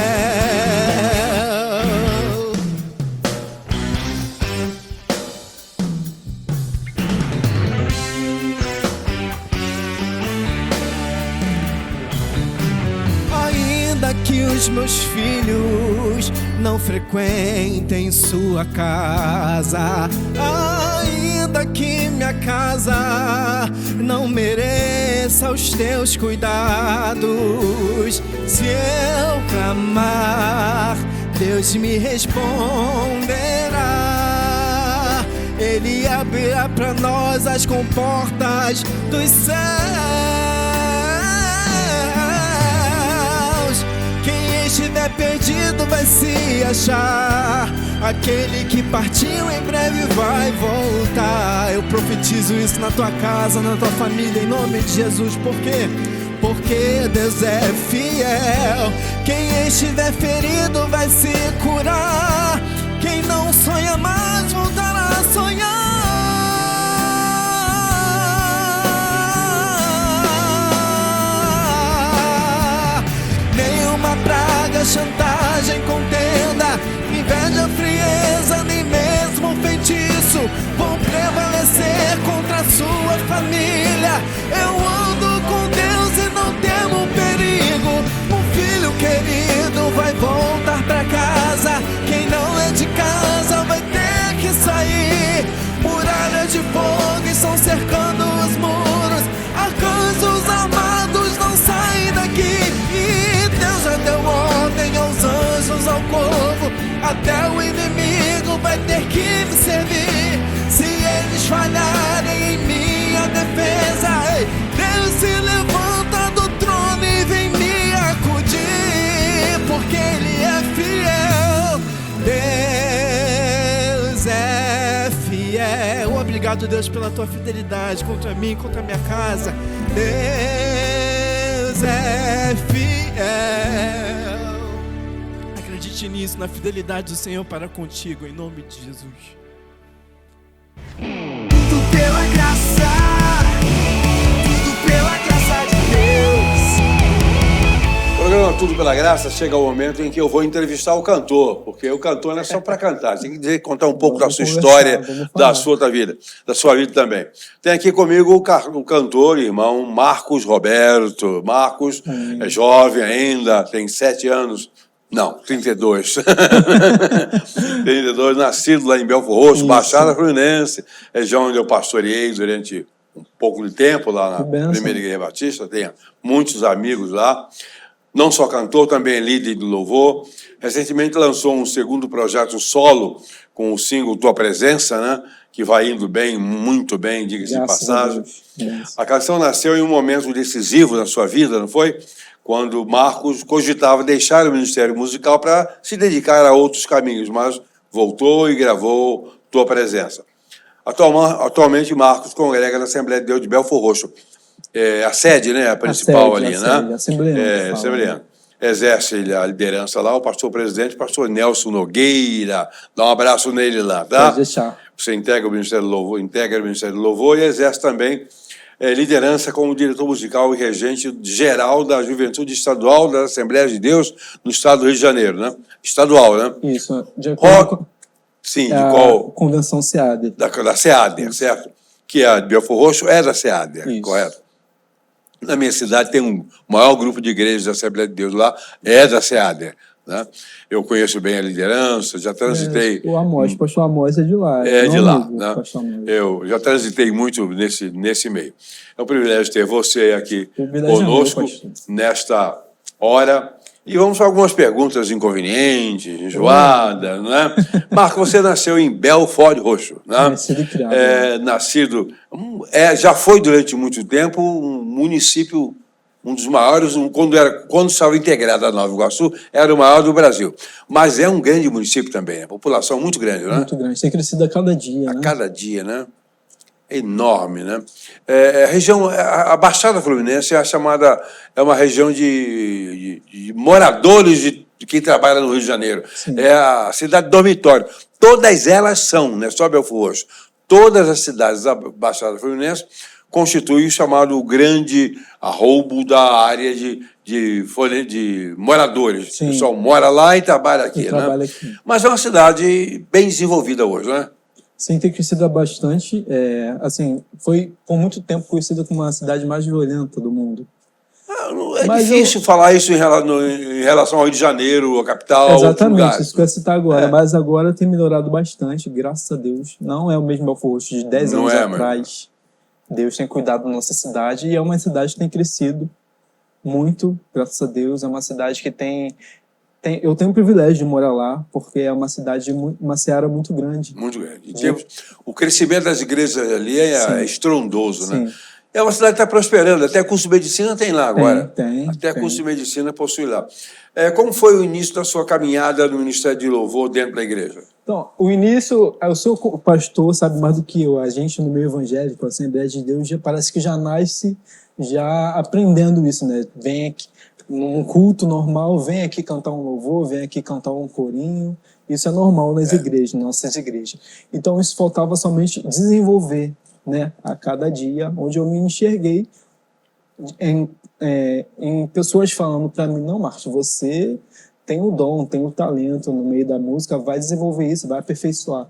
Speaker 1: Ainda que os meus filhos não frequentem sua casa, ainda que minha casa não mereça os teus cuidados, se eu clamar, Deus me responderá. Ele abrirá pra nós as comportas dos céus. Quem estiver perdido vai se achar. Aquele que partiu em breve vai voltar. Eu profetizo isso na tua casa, na tua família, em nome de Jesus. Por quê? Porque Deus é fiel. Quem estiver ferido vai se curar. Quem não sonha mais voltará a sonhar. Nenhuma praga, chantagem, contenda, inveja, frieza, nem mesmo feitiço vão prevalecer contra a sua família. Eu ando com Deus e não temo perigo. Um filho querido vai voltar pra casa. Quem não é de casa vai ter que sair. Muralhas de fogo estão cercando os muros. Arcanjos armados não saem daqui. E Deus já deu ordem aos anjos, ao corvo. Até o inimigo vai ter que me servir. Se eles falharem em minha defesa, Deus se levanta do trono e vem me acudir. Porque Ele é fiel. Deus é fiel. Obrigado, Deus, pela tua fidelidade contra mim, contra a minha casa. Deus é fiel. Acredite nisso, na fidelidade do Senhor para contigo, em nome de Jesus.
Speaker 3: Tudo pela graça, tudo pela graça de Deus.
Speaker 2: Programa Tudo Pela Graça, chega o momento em que eu vou entrevistar o cantor, porque o cantor não é só para cantar, tem que contar um pouco da sua história, da sua vida também. Tem aqui comigo o cantor, irmão Marcos Roberto. Marcos é jovem ainda, tem 7 anos. Não, 32. 32, nascido lá em Belfor Roxo, Baixada Fluminense, região onde eu pastoreei durante um pouco de tempo, lá na Primeira Igreja Batista. Tenho muitos amigos lá. Não só cantor, também é líder de louvor. Recentemente lançou um segundo projeto solo, com o single Tua Presença, né? Que vai indo bem, muito bem, diga-se de passagem. A canção nasceu em um momento decisivo na sua vida, não foi? Quando Marcos cogitava deixar o ministério musical para se dedicar a outros caminhos, mas voltou e gravou Tua Presença. Atualmente, Marcos congrega na Assembleia de Deus de Belfor Roxo. É a sede, né? A principal ali, né? Assembleia. Exerce a liderança lá, o pastor-presidente, pastor Nelson Nogueira. Dá um abraço nele lá, tá?
Speaker 6: Pode deixar.
Speaker 2: Você integra o Ministério do Louvor, e exerce também liderança como diretor musical e regente geral da Juventude Estadual da Assembleia de Deus no estado do Rio de Janeiro, né? Estadual, né?
Speaker 6: Isso. De acordo
Speaker 2: Sim, de
Speaker 6: a
Speaker 2: qual?
Speaker 6: Convenção SEADER.
Speaker 2: Da SEADER, certo? Que a de Belfor Roxo é da SEADER,
Speaker 6: Isso.
Speaker 2: correto? Na minha cidade tem um maior grupo de igrejas da Assembleia de Deus lá, é da SEADER, né? Eu conheço bem a liderança, já transitei...
Speaker 6: O Amós, pastor Amós é de lá.
Speaker 2: É de lá,
Speaker 6: amigo,
Speaker 2: né?
Speaker 6: pastor Amós.
Speaker 2: Eu já transitei muito nesse meio. É um privilégio ter você aqui
Speaker 6: Privilégio
Speaker 2: conosco
Speaker 6: é meu, pastor.
Speaker 2: nesta hora E vamos para algumas perguntas inconvenientes, enjoadas, né? Marco, você nasceu em Belford Roxo, né?
Speaker 6: Nascido e criado.
Speaker 2: Já foi durante muito tempo um município, um dos maiores, quando estava integrado a Nova Iguaçu, era o maior do Brasil. Mas é um grande município também, a população muito grande, né?
Speaker 6: Muito grande. Tem crescido a cada dia,
Speaker 2: A
Speaker 6: né?
Speaker 2: cada dia, né? É enorme, né? A Baixada Fluminense é uma região de moradores de quem trabalha no Rio de Janeiro.
Speaker 6: Sim.
Speaker 2: É a cidade dormitório. Todas elas são, não é só Belford Roxo. Todas as cidades da Baixada Fluminense constituem o chamado grande arroubo da área de moradores.
Speaker 6: Sim.
Speaker 2: O pessoal mora lá e trabalha aqui, né?
Speaker 6: Trabalha aqui.
Speaker 2: Mas é uma cidade bem desenvolvida hoje, né?
Speaker 6: Sim, tem crescido bastante. Assim, foi por muito tempo conhecida como a cidade mais violenta do mundo.
Speaker 2: É
Speaker 6: Mas
Speaker 2: difícil falar isso em relação ao Rio de Janeiro, a capital, outros
Speaker 6: Exatamente,
Speaker 2: lugares.
Speaker 6: isso que eu ia citar agora. Mas agora tem melhorado bastante, graças a Deus. Não é o mesmo Belford Roxo de 10
Speaker 2: Não
Speaker 6: anos
Speaker 2: é,
Speaker 6: atrás. Deus tem cuidado da nossa cidade e é uma cidade que tem crescido muito, graças a Deus. É uma cidade que eu tenho o privilégio de morar lá, porque é uma cidade, uma seara muito grande.
Speaker 2: Muito grande. O crescimento das igrejas ali é estrondoso, né?
Speaker 6: Sim.
Speaker 2: É uma cidade que está prosperando. Até curso de medicina tem lá agora.
Speaker 6: Tem.
Speaker 2: Curso de medicina possui lá. Como foi o início da sua caminhada no Ministério de Louvor dentro da igreja?
Speaker 6: Então, o início, o seu pastor sabe mais do que eu. A gente no meio evangélico, a Assembleia de Deus, parece que já nasce já aprendendo isso, né? Vem aqui num culto normal, vem aqui cantar um louvor, vem aqui cantar um corinho. Isso é normal nas igrejas, nossas igrejas. Então, isso faltava somente desenvolver, né? A cada dia, onde eu me enxerguei em pessoas falando para mim, não, Marcos, você tem o dom, tem o talento no meio da música, vai desenvolver isso, vai aperfeiçoar.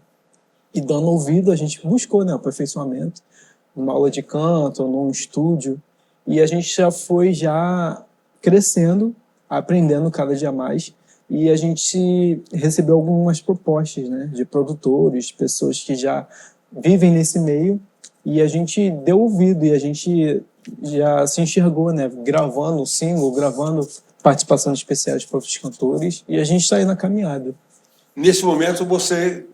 Speaker 6: E dando ouvido, a gente buscou, né, o aperfeiçoamento, numa aula de canto, num estúdio, e a gente já foi crescendo, aprendendo cada dia mais, e a gente recebeu algumas propostas, né, de produtores, pessoas que já vivem nesse meio, e a gente deu ouvido, e a gente já se enxergou, né, gravando single, gravando participação especiais para outros cantores, e a gente está aí na caminhada.
Speaker 2: Nesse momento, você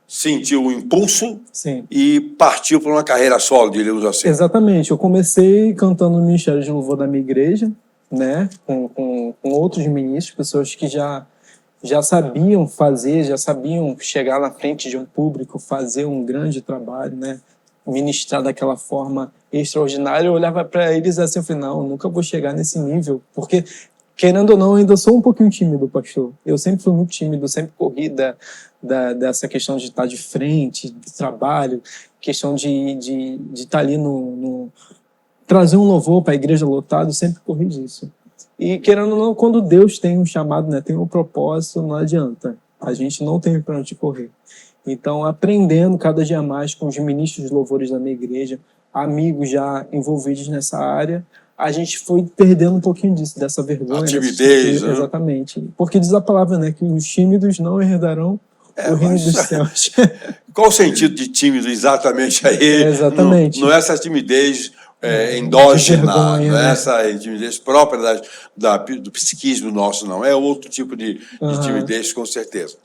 Speaker 2: sentiu o impulso
Speaker 6: Sim.
Speaker 2: e partiu para uma carreira solo, diríamos assim.
Speaker 6: Exatamente. Eu comecei cantando no Ministério de Louvor da minha igreja, né, com outros ministros, pessoas que já sabiam fazer, já sabiam chegar na frente de um público, fazer um grande trabalho, né, ministrar daquela forma extraordinária. Eu olhava para eles assim, eu falei, não, eu nunca vou chegar nesse nível, porque, querendo ou não, eu ainda sou um pouquinho tímido, pastor. Eu sempre fui muito tímido, sempre corri dessa questão de estar de frente, de trabalho, questão de estar ali trazer um louvor para a igreja lotada, eu sempre corri disso. E, querendo ou não, quando Deus tem um chamado, né, tem um propósito, não adianta. A gente não tem para onde correr. Então, aprendendo cada dia mais com os ministros de louvores da minha igreja, amigos já envolvidos nessa área, a gente foi perdendo um pouquinho disso, dessa vergonha.
Speaker 2: A timidez, né?
Speaker 6: Exatamente. Porque diz a palavra, né, que os tímidos não herdarão o reino dos céus.
Speaker 2: Qual o sentido de tímido exatamente aí?
Speaker 6: Exatamente.
Speaker 2: Não é essa timidez endógena,
Speaker 6: vergonha,
Speaker 2: não é
Speaker 6: né?
Speaker 2: essa timidez própria do psiquismo nosso, não. É outro tipo de timidez, com certeza.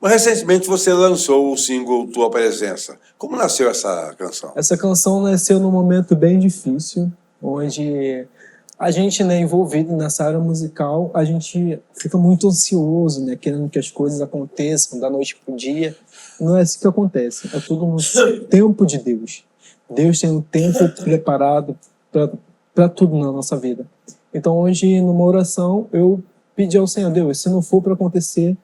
Speaker 2: Mas recentemente você lançou o single Tua Presença. Como nasceu essa canção?
Speaker 6: Essa canção nasceu num momento bem difícil, onde a gente, né, envolvido nessa área musical, a gente fica muito ansioso, né, querendo que as coisas aconteçam da noite pro dia. Não é assim que acontece, é tudo no tempo de Deus. Deus tem um tempo preparado para tudo na nossa vida. Então hoje, numa oração, eu pedi ao Senhor, Deus, se não for para acontecer,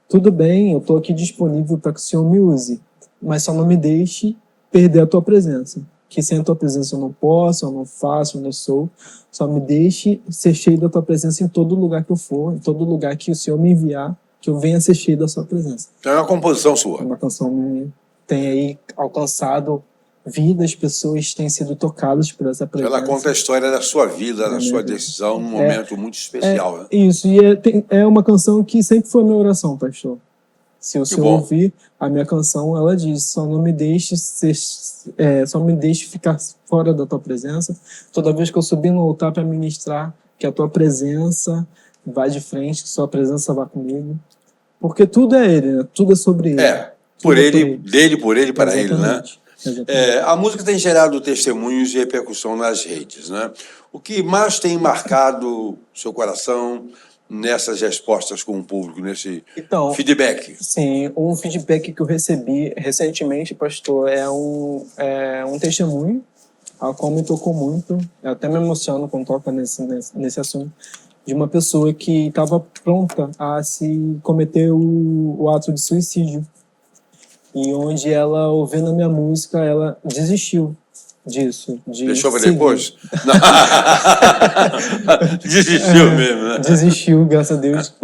Speaker 6: tudo bem, eu estou aqui disponível para que o Senhor me use, mas só não me deixe perder a Tua presença. Que sem a Tua presença eu não posso, eu não faço, eu não sou. Só me deixe ser cheio da Tua presença em todo lugar que eu for, em todo lugar que o Senhor me enviar, que eu venha ser cheio da Sua presença.
Speaker 2: Então é uma composição sua.
Speaker 6: Uma canção que tem aí alcançado vidas, pessoas têm sido tocadas por essa presença.
Speaker 2: Ela conta a história da sua vida, da sua decisão, num momento muito especial. Né?
Speaker 6: Isso, e é uma canção que sempre foi minha oração, pastor. Se o Senhor ouvir a minha canção, ela diz, só me deixe ficar fora da Tua presença. Toda vez que eu subir no altar para ministrar, que a Tua presença vai de frente, que sua presença vá comigo. Porque tudo é ele, né? Tudo é sobre ele.
Speaker 2: Por
Speaker 6: Tudo é
Speaker 2: ele, dele, por ele, para ele, né?
Speaker 6: Exatamente. Exatamente.
Speaker 2: A música tem gerado testemunhos e repercussão nas redes, né? O que mais tem marcado seu coração nessas respostas com o público, nesse
Speaker 6: Então,
Speaker 2: feedback?
Speaker 6: sim, um feedback que eu recebi recentemente, pastor, é um testemunho, a qual me tocou muito. Eu até me emociono quando toca nesse assunto, de uma pessoa que estava pronta a se cometer o ato de suicídio. E onde ela, ouvindo a minha música, ela desistiu disso.
Speaker 2: Deixou para
Speaker 6: seguir.
Speaker 2: depois? Desistiu mesmo, né?
Speaker 6: Desistiu, graças a Deus.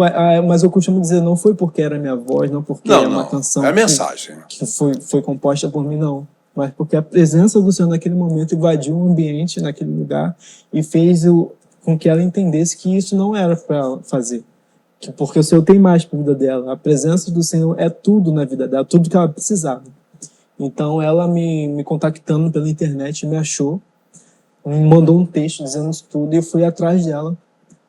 Speaker 6: Mas eu costumo dizer, não foi porque era minha voz, não porque é uma canção
Speaker 2: é a mensagem.
Speaker 6: que foi composta por mim, não. Mas porque a presença do Senhor naquele momento invadiu o ambiente naquele lugar e fez com que ela entendesse que isso não era para ela fazer. Porque o Senhor tem mais para a vida dela. A presença do Senhor é tudo na vida dela, tudo que ela precisava. Então, ela me contactando pela internet, me achou, me mandou um texto dizendo isso tudo, e eu fui atrás dela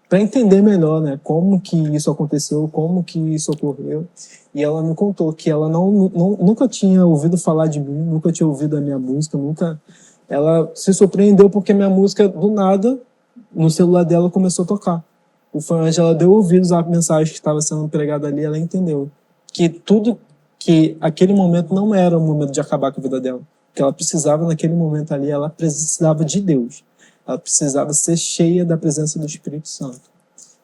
Speaker 6: para entender melhor, né, como que isso aconteceu, como que isso ocorreu. E ela me contou que ela nunca tinha ouvido falar de mim, nunca tinha ouvido a minha música, Ela se surpreendeu porque minha música, do nada, no celular dela, começou a tocar. Foi onde ela deu ouvidos à mensagem que estava sendo pregada ali, ela entendeu que aquele momento não era um momento de acabar com a vida dela. Que ela precisava, naquele momento ali, ela precisava de Deus. Ela precisava ser cheia da presença do Espírito Santo.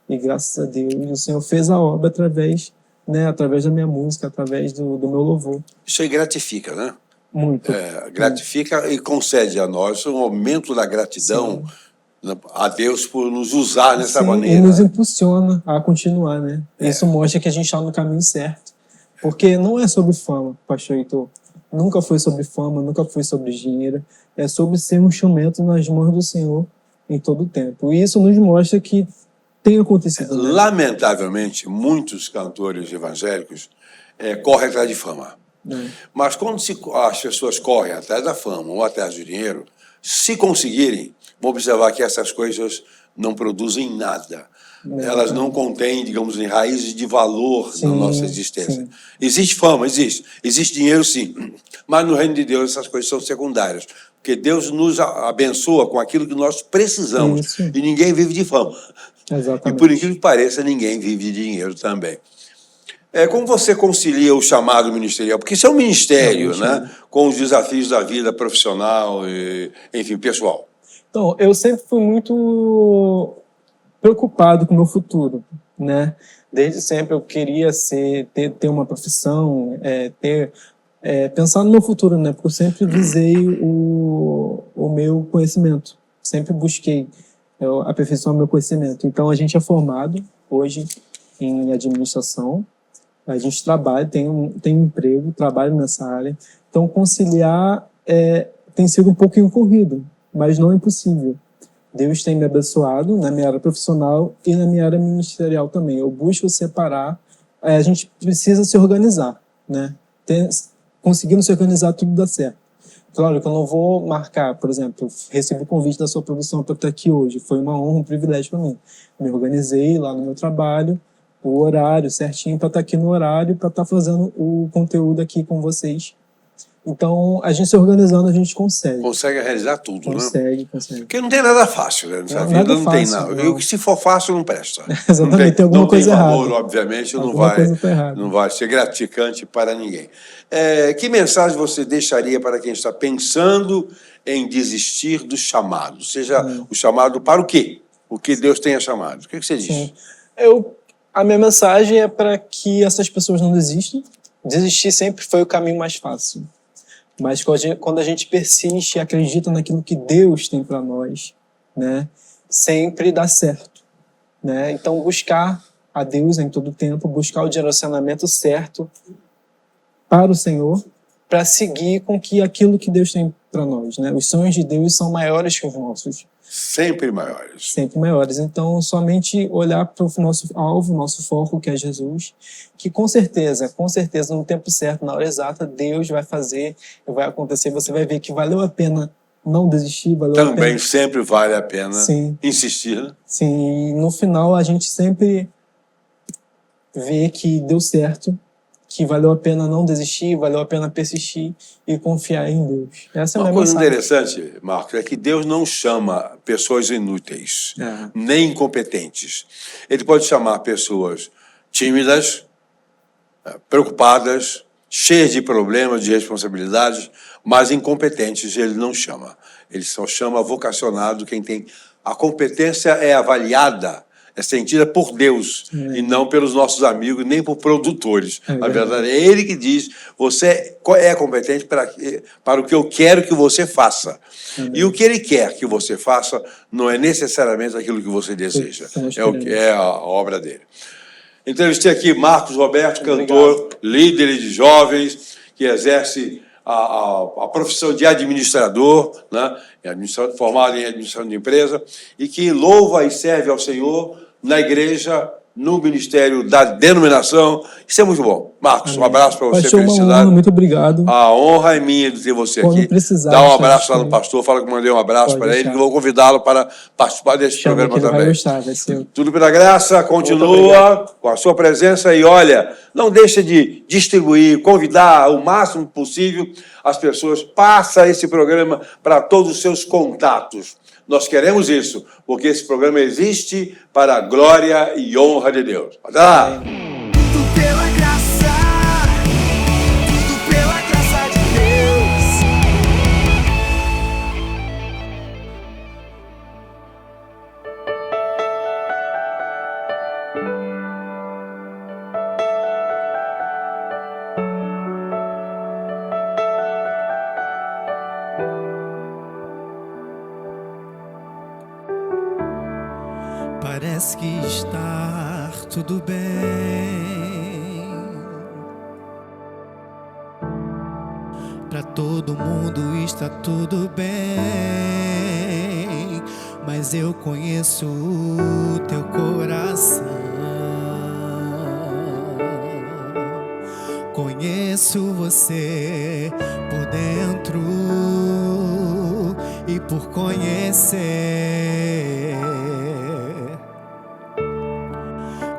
Speaker 6: E graças a Deus, o Senhor fez a obra através da minha música, através do meu louvor.
Speaker 2: Isso aí gratifica, né?
Speaker 6: Muito.
Speaker 2: Gratifica e concede a nós um aumento da gratidão a Deus por nos usar dessa maneira.
Speaker 6: E nos impulsiona a continuar, né? Isso mostra que a gente está no caminho certo. Porque não é sobre fama, pastor Heitor. Nunca foi sobre fama, nunca foi sobre dinheiro. É sobre ser um instrumento nas mãos do Senhor em todo o tempo. E isso nos mostra que tem acontecido. Né?
Speaker 2: Lamentavelmente, muitos cantores evangélicos correm atrás de fama. Mas quando as pessoas correm atrás da fama ou atrás do dinheiro, se conseguirem, vão observar que essas coisas não produzem nada. Elas não contêm, digamos, raízes de valor na nossa existência. Sim. Existe fama, existe. Existe dinheiro, sim. Mas no reino de Deus essas coisas são secundárias. Porque Deus nos abençoa com aquilo que nós precisamos. Isso. E ninguém vive de fama.
Speaker 6: Exatamente.
Speaker 2: E por incrível que pareça, ninguém vive de dinheiro também. Como você concilia o chamado ministerial? Porque isso é um ministério, né? Com os desafios da vida profissional e, enfim, pessoal.
Speaker 6: Então, eu sempre fui muito preocupado com o meu futuro, né? Desde sempre eu queria ter uma profissão, pensar no meu futuro, né? Porque eu sempre visei o meu conhecimento, sempre busquei aperfeiçoar meu conhecimento. Então, a gente é formado hoje em administração, a gente trabalha, tem emprego, trabalha nessa área. Então, conciliar tem sido um pouco corrido, mas não é impossível. Deus tem me abençoado na minha área profissional e na minha área ministerial também. Eu busco separar. A gente precisa se organizar, né? Conseguindo se organizar, tudo dá certo. Claro que eu não vou marcar, por exemplo, eu recebi o convite da sua produção para estar aqui hoje. Foi uma honra, um privilégio para mim. Me organizei lá no meu trabalho, o horário certinho para estar aqui no horário, para estar fazendo o conteúdo aqui com vocês. Então, a gente se organizando, a gente consegue.
Speaker 2: Consegue realizar tudo,
Speaker 6: consegue,
Speaker 2: né?
Speaker 6: Consegue.
Speaker 2: Porque não tem nada fácil, né? Nessa vida não tem nada. E se for fácil, não presta.
Speaker 6: Exatamente, tem alguma coisa errada.
Speaker 2: Não tem valor, obviamente, não vai ser gratificante para ninguém. Que mensagem você deixaria para quem está pensando em desistir do chamado? Seja o chamado para o quê? O que Deus tenha chamado. O que você diz?
Speaker 6: Sim. A minha mensagem é para que essas pessoas não desistam. Desistir sempre foi o caminho mais fácil. Mas quando a gente persiste e acredita naquilo que Deus tem para nós, né, sempre dá certo, né? Então, buscar a Deus em todo tempo, buscar o direcionamento certo para o Senhor, para seguir com que aquilo que Deus tem para nós, né? Os sonhos de Deus são maiores que os nossos.
Speaker 2: Sempre maiores.
Speaker 6: Sempre maiores. Então, somente olhar para o nosso alvo, nosso foco, que é Jesus, que com certeza, no tempo certo, na hora exata, Deus vai fazer, vai acontecer, você vai ver que valeu a pena não desistir, valeu a
Speaker 2: Também
Speaker 6: pena.
Speaker 2: sempre vale a pena
Speaker 6: Sim.
Speaker 2: insistir, né?
Speaker 6: Sim, e no final a gente sempre vê que deu certo, que valeu a pena não desistir, valeu a pena persistir e confiar em Deus. Essa é a
Speaker 2: Uma
Speaker 6: minha
Speaker 2: coisa
Speaker 6: mensagem.
Speaker 2: interessante, Marcos, é que Deus não chama pessoas inúteis, nem incompetentes. Ele pode chamar pessoas tímidas, preocupadas, cheias de problemas, de responsabilidades, mas incompetentes ele não chama. Ele só chama vocacionado quem tem... A competência é avaliada, é sentida por Deus e não pelos nossos amigos, nem por produtores. A verdade é Ele que diz, você é competente para o que eu quero que você faça. E o que Ele quer que você faça não é necessariamente aquilo que você deseja. É a obra dele. Entrevistei aqui Marcos Roberto, cantor, líder de jovens, que exerce a profissão de administrador, né? Formado em administração de empresa, e que louva e serve ao Senhor na igreja, no ministério da denominação. Isso é muito bom. Marcos, um abraço para você,
Speaker 6: Pastor, uma
Speaker 2: felicidade.
Speaker 6: honra, muito obrigado.
Speaker 2: A honra é minha de ter você
Speaker 6: Quando
Speaker 2: aqui.
Speaker 6: precisar,
Speaker 2: Dá um
Speaker 6: está
Speaker 2: abraço lá no
Speaker 6: disponível.
Speaker 2: pastor, fala que eu mandei um abraço
Speaker 6: Pode
Speaker 2: para ele,
Speaker 6: deixar.
Speaker 2: que eu vou convidá-lo para participar desse
Speaker 6: Chama que
Speaker 2: programa
Speaker 6: ele vai
Speaker 2: também.
Speaker 6: gostar, vai ser...
Speaker 2: Tudo pela graça, continua com a sua presença e olha, não deixa de distribuir, convidar o máximo possível as pessoas, passa esse programa para todos os seus contatos. Nós queremos isso, porque esse programa existe para a glória e honra de Deus. Até lá!
Speaker 3: Tudo pela graça, tudo pela graça de Deus.
Speaker 1: Parece que está tudo bem, pra todo mundo está tudo bem, mas eu conheço o teu coração, conheço você por dentro e por conhecer.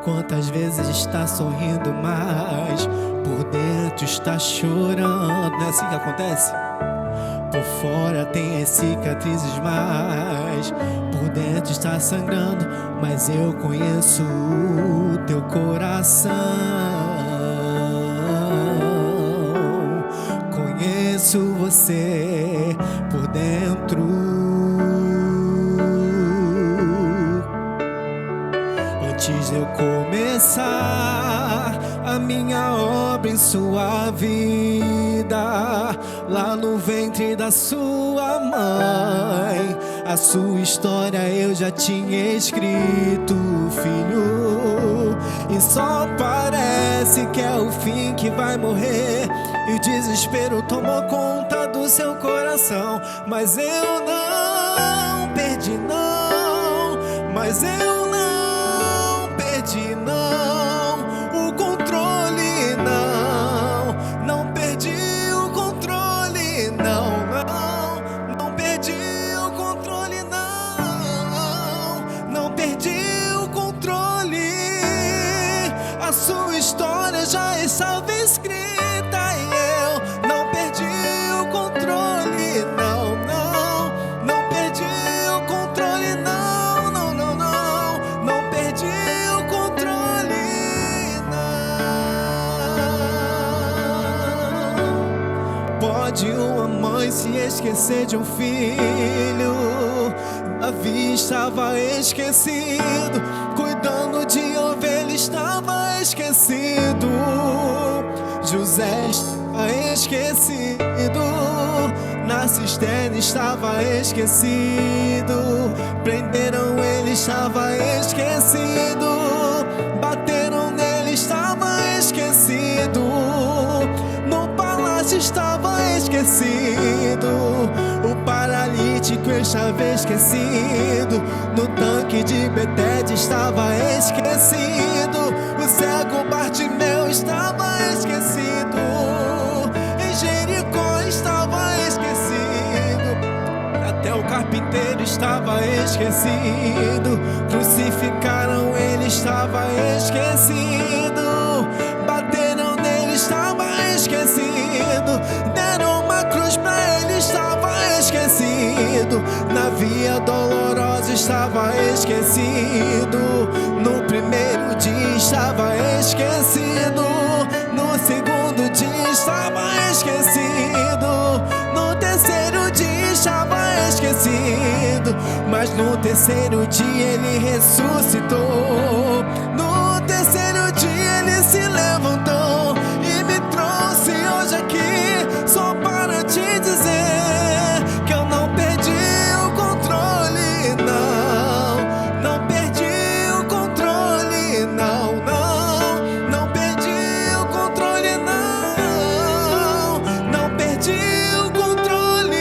Speaker 1: Quantas vezes está sorrindo, mas por dentro está chorando. Não é assim que acontece? Por fora tem as cicatrizes, mas por dentro está sangrando. Mas eu conheço o teu coração, conheço você por dentro. Antes de eu começar a minha obra em sua vida, lá no ventre da sua mãe, a sua história eu já tinha escrito, filho. E só parece que é o fim que vai morrer, e o desespero tomou conta do seu coração. Mas eu não perdi não, mas eu não perdi não, o controle não, não perdi o controle não, não, não perdi o controle não, não perdi o controle. A sua história já estava escrita e eu não perdi o controle não, não, não perdi o controle não, não, não, não, não perdi o controle não. Pode uma mãe se esquecer de um filho, Davi estava esquecido, cuidando de ovelha estava esquecido, José estava esquecido, na cisterna estava esquecido, prenderam ele estava esquecido, bateram nele estava esquecido, no palácio estava esquecido, o paralítico estava esquecido, no tanque de Betesda estava esquecido, o cego Bartimeu estava esquecido, em Jericó estava esquecido, Ele estava esquecido. Crucificaram, ele estava esquecido. Bateram nele, estava esquecido. Deram uma cruz pra ele, estava esquecido. Na via dolorosa estava esquecido. No primeiro dia estava esquecido. No segundo dia estava esquecido. No terceiro dia estava esquecido. Mas no terceiro dia ele ressuscitou. No terceiro dia ele se levantou e me trouxe hoje aqui só para te dizer que eu não perdi o controle, não. Não perdi o controle, não, não. Não perdi o controle, não. Não perdi o controle.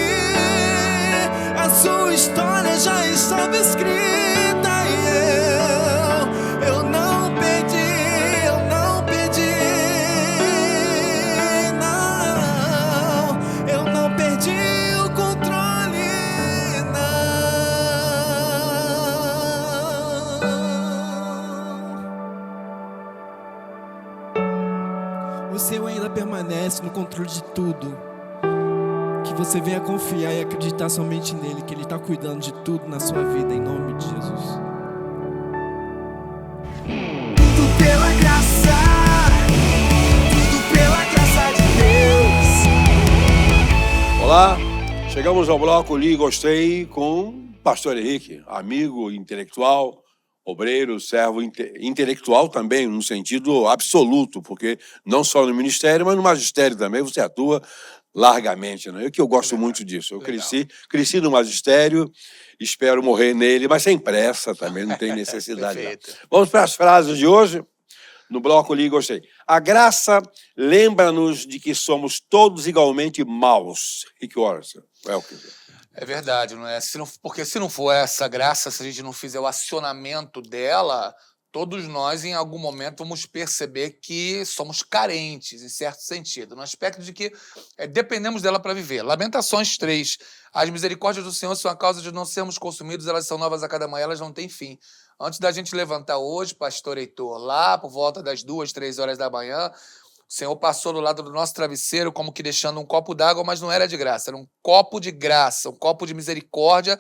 Speaker 1: A sua história já estava escrita e eu não perdi, eu não perdi, não. Eu não perdi o controle, não. O Senhor ainda permanece no controle de tudo. Que você venha confiar e acreditar somente nele, que ele está cuidando de tudo na sua vida, em nome de Jesus.
Speaker 3: Tudo pela graça, tudo pela graça de Deus.
Speaker 2: Olá, chegamos ao bloco Li e Gostei com o pastor Henrique, amigo intelectual, obreiro, servo intelectual também, no sentido absoluto, porque não só no ministério, mas no magistério também você atua largamente, né? Eu gosto muito disso. Eu cresci no magistério, espero morrer nele, mas sem pressa também, não tem necessidade. Vamos para as frases de hoje. No bloco Li e Gostei. A graça lembra-nos de que somos todos igualmente maus. Rick Warren.
Speaker 7: É verdade, não é? Porque se não for essa graça, se a gente não fizer o acionamento dela, todos nós, em algum momento, vamos perceber que somos carentes, em certo sentido, no aspecto de que dependemos dela para viver. Lamentações 3. As misericórdias do Senhor são a causa de não sermos consumidos, elas são novas a cada manhã, elas não têm fim. Antes da gente levantar hoje, pastor Heitor, lá por volta das 2, 3 horas da manhã, o Senhor passou do lado do nosso travesseiro como que deixando um copo d'água, mas não era de graça, era um copo de graça, um copo de misericórdia.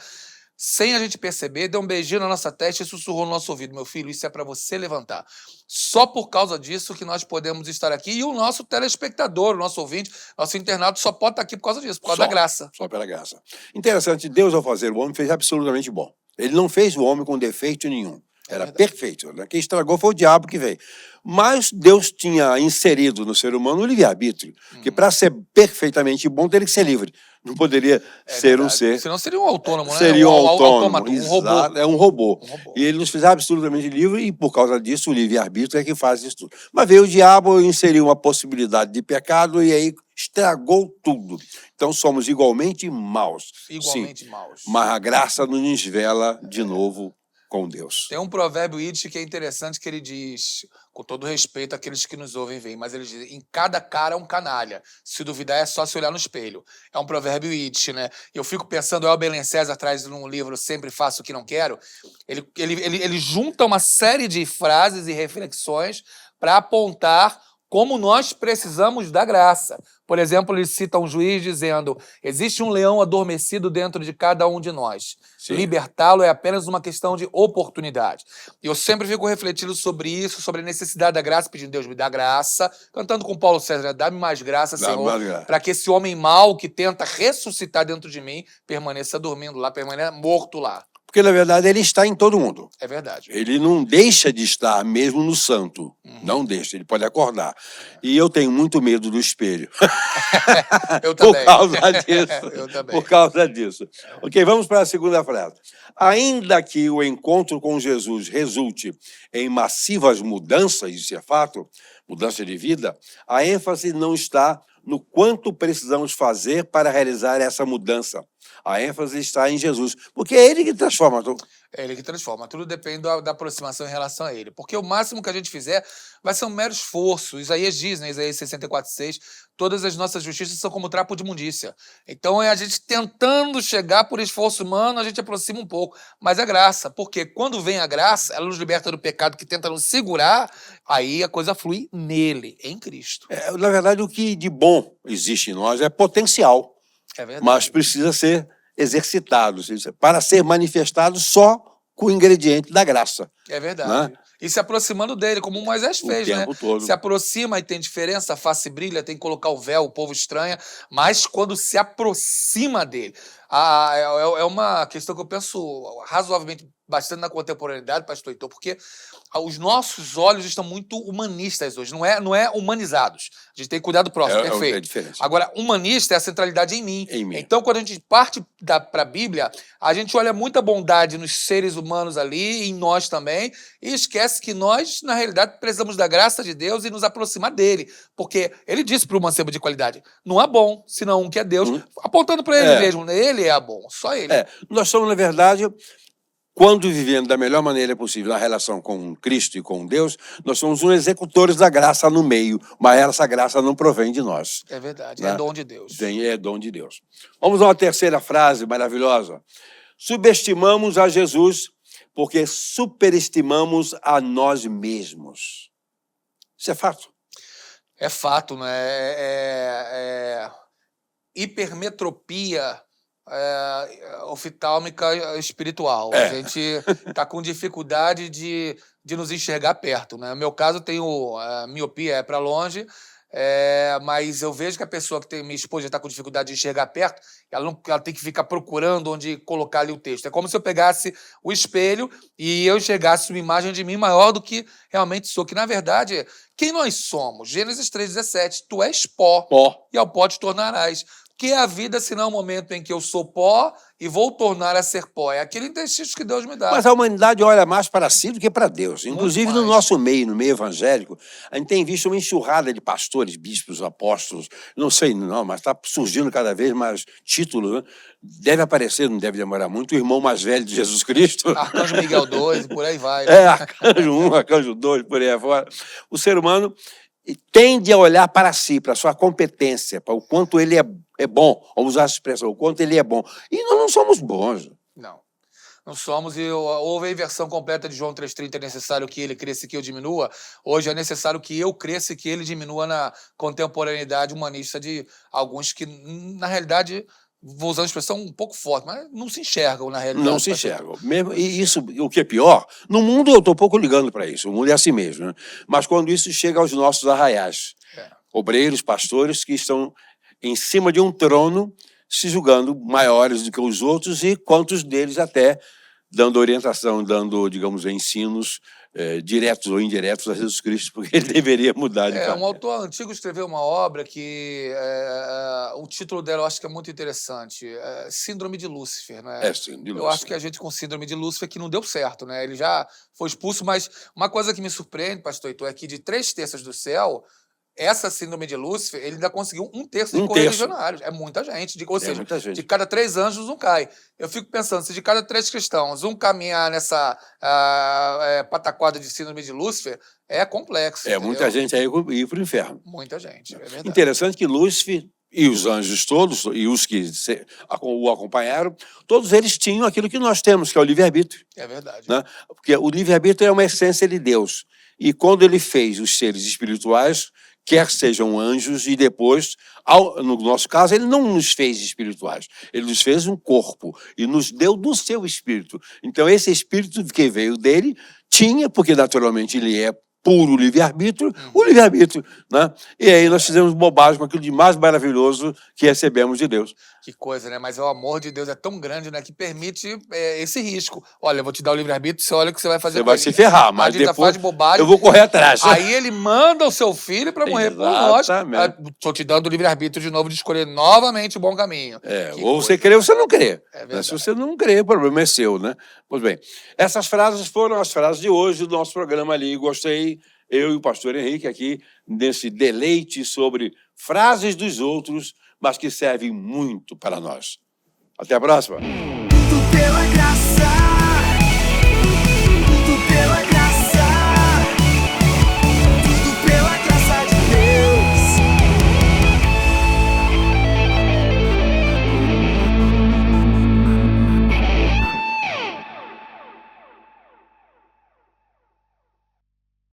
Speaker 7: Sem a gente perceber, deu um beijinho na nossa testa e sussurrou no nosso ouvido: meu filho, isso é para você levantar. Só por causa disso que nós podemos estar aqui. E o nosso telespectador, o nosso ouvinte, nosso internado só pode estar aqui por causa disso, por causa da graça.
Speaker 2: Só pela graça. Interessante, Deus, ao fazer o homem, fez absolutamente bom. Ele não fez o homem com defeito nenhum. Era perfeito. Né? Quem estragou foi o diabo que veio. Mas Deus tinha inserido no ser humano o livre-arbítrio, que para ser perfeitamente bom, teria que ser livre. Não poderia ser um ser...
Speaker 7: Senão seria um autônomo, né?
Speaker 2: Seria um autônomo,
Speaker 7: um robô.
Speaker 2: É um robô. E ele nos fez absolutamente livre e, por causa disso, o livre-arbítrio é que faz isso tudo. Mas veio o diabo, inseriu uma possibilidade de pecado e aí estragou tudo. Então somos igualmente maus.
Speaker 7: Igualmente maus.
Speaker 2: Mas a graça nos vela de novo com Deus.
Speaker 7: Tem um provérbio Yiddish que é interessante, que ele diz, com todo respeito àqueles que nos ouvem veem, mas ele diz: em cada cara um canalha. Se duvidar, é só se olhar no espelho. É um provérbio Yiddish, né? E eu fico pensando, o Elber César traz num livro Sempre Faço o que Não Quero, ele junta uma série de frases e reflexões para apontar como nós precisamos da graça. Por exemplo, ele cita um juiz dizendo: existe um leão adormecido dentro de cada um de nós. Sim. Libertá-lo é apenas uma questão de oportunidade. E eu sempre fico refletindo sobre isso, sobre a necessidade da graça, pedindo: Deus, me dá graça, cantando com Paulo César, né? Dá-me mais graça, Senhor, para que esse homem mau que tenta ressuscitar dentro de mim permaneça dormindo lá, permaneça morto lá.
Speaker 2: Porque, na verdade, ele está em todo mundo.
Speaker 7: É verdade.
Speaker 2: Ele não deixa de estar mesmo no santo. Não deixa, ele pode acordar. E eu tenho muito medo do espelho.
Speaker 7: Eu também.
Speaker 2: Por causa disso.
Speaker 7: Eu também.
Speaker 2: Por causa disso. Ok, vamos para a segunda frase. Ainda que o encontro com Jesus resulte em massivas mudanças, isso é fato, mudança de vida, a ênfase não está no quanto precisamos fazer para realizar essa mudança. A ênfase está em Jesus, porque é Ele que transforma tudo.
Speaker 7: É ele que transforma. Tudo depende da aproximação em relação a ele. Porque o máximo que a gente fizer vai ser um mero esforço. Isaías diz, né? Isaías 64:6, todas as nossas justiças são como trapo de imundícia. Então é a gente tentando chegar por esforço humano, a gente aproxima um pouco. Mas é graça. Porque quando vem a graça, ela nos liberta do pecado que tenta nos segurar, aí a coisa flui nele, em Cristo.
Speaker 2: Na verdade, o que de bom existe em nós é potencial,
Speaker 7: É verdade.
Speaker 2: mas precisa ser exercitado, para ser manifestado só com o ingrediente da graça.
Speaker 7: É verdade. E se aproximando dele, como Moisés fez, né?
Speaker 2: tempo todo.
Speaker 7: Se aproxima e tem diferença, a face brilha, tem que colocar o véu, o povo estranha, mas quando se aproxima dele. É uma questão que eu penso razoavelmente bastante na contemporaneidade, pastor Heitor, porque os nossos olhos estão muito humanistas hoje, não é humanizados. A gente tem que cuidar do próximo, perfeito.
Speaker 2: É a diferença.
Speaker 7: Agora, humanista é a centralidade em mim.
Speaker 2: Em mim.
Speaker 7: Então, quando a gente parte para a Bíblia, a gente olha muita bondade nos seres humanos ali, em nós também, e esquece que nós, na realidade, precisamos da graça de Deus e nos aproximar dele. Porque ele disse para o mancebo de qualidade, não há bom, senão um que é Deus, apontando para ele mesmo. Ele é bom, só ele.
Speaker 2: Nós somos, na verdade, quando vivendo da melhor maneira possível na relação com Cristo e com Deus, nós somos uns executores da graça no meio, mas essa graça não provém de nós.
Speaker 7: É verdade,
Speaker 2: né?
Speaker 7: é dom de Deus.
Speaker 2: É dom de Deus. Vamos a uma terceira frase maravilhosa. Subestimamos a Jesus porque superestimamos a nós mesmos. Isso é fato.
Speaker 7: É fato, né? Hipermetropia oftálmica espiritual. A gente está com dificuldade de nos enxergar perto, né? No meu caso, eu tenho miopia, para longe, mas eu vejo que a pessoa que tem, minha esposa, está com dificuldade de enxergar perto, ela tem que ficar procurando onde colocar ali o texto. É como se eu pegasse o espelho e eu enxergasse uma imagem de mim maior do que realmente sou, que na verdade, quem nós somos? Gênesis 3,17, tu és pó, e ao pó te tornarás. Que é a vida, senão o momento em que eu sou pó e vou tornar a ser pó. É aquele exercício que Deus me dá.
Speaker 2: Mas a humanidade olha mais para si do que para Deus. Inclusive, no nosso meio, no meio evangélico, a gente tem visto uma enxurrada de pastores, bispos, apóstolos, não sei, não, mas está surgindo cada vez mais títulos, né? Deve aparecer, não deve demorar muito, o irmão mais velho de Jesus Cristo.
Speaker 7: Arcanjo Miguel II, e por aí vai.
Speaker 2: Arcanjo 1, Arcanjo 2, por aí afora. O ser humano tende a olhar para si, para a sua competência, para o quanto ele é bom, vamos usar essa expressão, o quanto ele é bom. E nós não somos bons.
Speaker 7: Não somos, e houve a inversão completa de João 3,30, é necessário que ele cresça e que eu diminua. Hoje é necessário que eu cresça e que ele diminua na contemporaneidade humanista de alguns que, na realidade, vou usar uma expressão um pouco forte, mas não se enxergam na realidade.
Speaker 2: Não se enxergam. Mesmo, e isso, o que é pior, no mundo eu estou pouco ligando para isso, o mundo é assim mesmo, né? Mas quando isso chega aos nossos arraiais, obreiros, pastores que estão em cima de um trono, se julgando maiores do que os outros e quantos deles até dando orientação, dando, digamos, ensinos diretos ou indiretos a Jesus Cristo, porque ele deveria mudar de caminho.
Speaker 7: Um autor antigo escreveu uma obra que o título dela eu acho que é muito interessante, Síndrome de Lúcifer, né?
Speaker 2: Síndrome de Lúcifer.
Speaker 7: Eu acho que a gente com Síndrome de Lúcifer que não deu certo, né? Ele já foi expulso, mas uma coisa que me surpreende, pastor Heitor, é que de 3/3 do céu, essa síndrome de Lúcifer, ele ainda conseguiu 1/3 de correligionários. É muita gente. Ou seja, de cada 3 anjos, um cai. Eu fico pensando, se de cada 3 cristãos, um caminhar nessa pataquada de síndrome de Lúcifer, é complexo.
Speaker 2: Muita gente aí ir para o inferno.
Speaker 7: Muita gente, é verdade.
Speaker 2: Interessante que Lúcifer e os anjos todos, e os que o acompanharam, todos eles tinham aquilo que nós temos, que é o livre-arbítrio.
Speaker 7: É verdade.
Speaker 2: Né? Porque o livre-arbítrio é uma essência de Deus. E quando ele fez os seres espirituais, quer sejam anjos, e depois, no nosso caso, ele não nos fez espirituais, ele nos fez um corpo e nos deu do seu espírito. Então, esse espírito que veio dele tinha, porque naturalmente ele é puro livre-arbítrio, o livre-arbítrio, né? E aí nós fizemos bobagem com aquilo de mais maravilhoso que recebemos de Deus.
Speaker 7: Que coisa, né? Mas o amor de Deus é tão grande, né? Que permite esse risco. Olha, eu vou te dar o livre-arbítrio, você olha o que você vai fazer.
Speaker 2: Você vai se ferrar, mas depois
Speaker 7: faz bobagem,
Speaker 2: eu vou correr atrás.
Speaker 7: Aí ele manda o seu filho para morrer por nós. Estou te dando o livre-arbítrio de novo de escolher novamente o bom caminho.
Speaker 2: Ou você crê ou você não crê. Se você não crê, o problema é seu, né? Pois bem, essas frases foram as frases de hoje do nosso programa ali. Gostei, eu e o pastor Henrique aqui, nesse deleite sobre frases dos outros, mas que servem muito para nós. Até a próxima!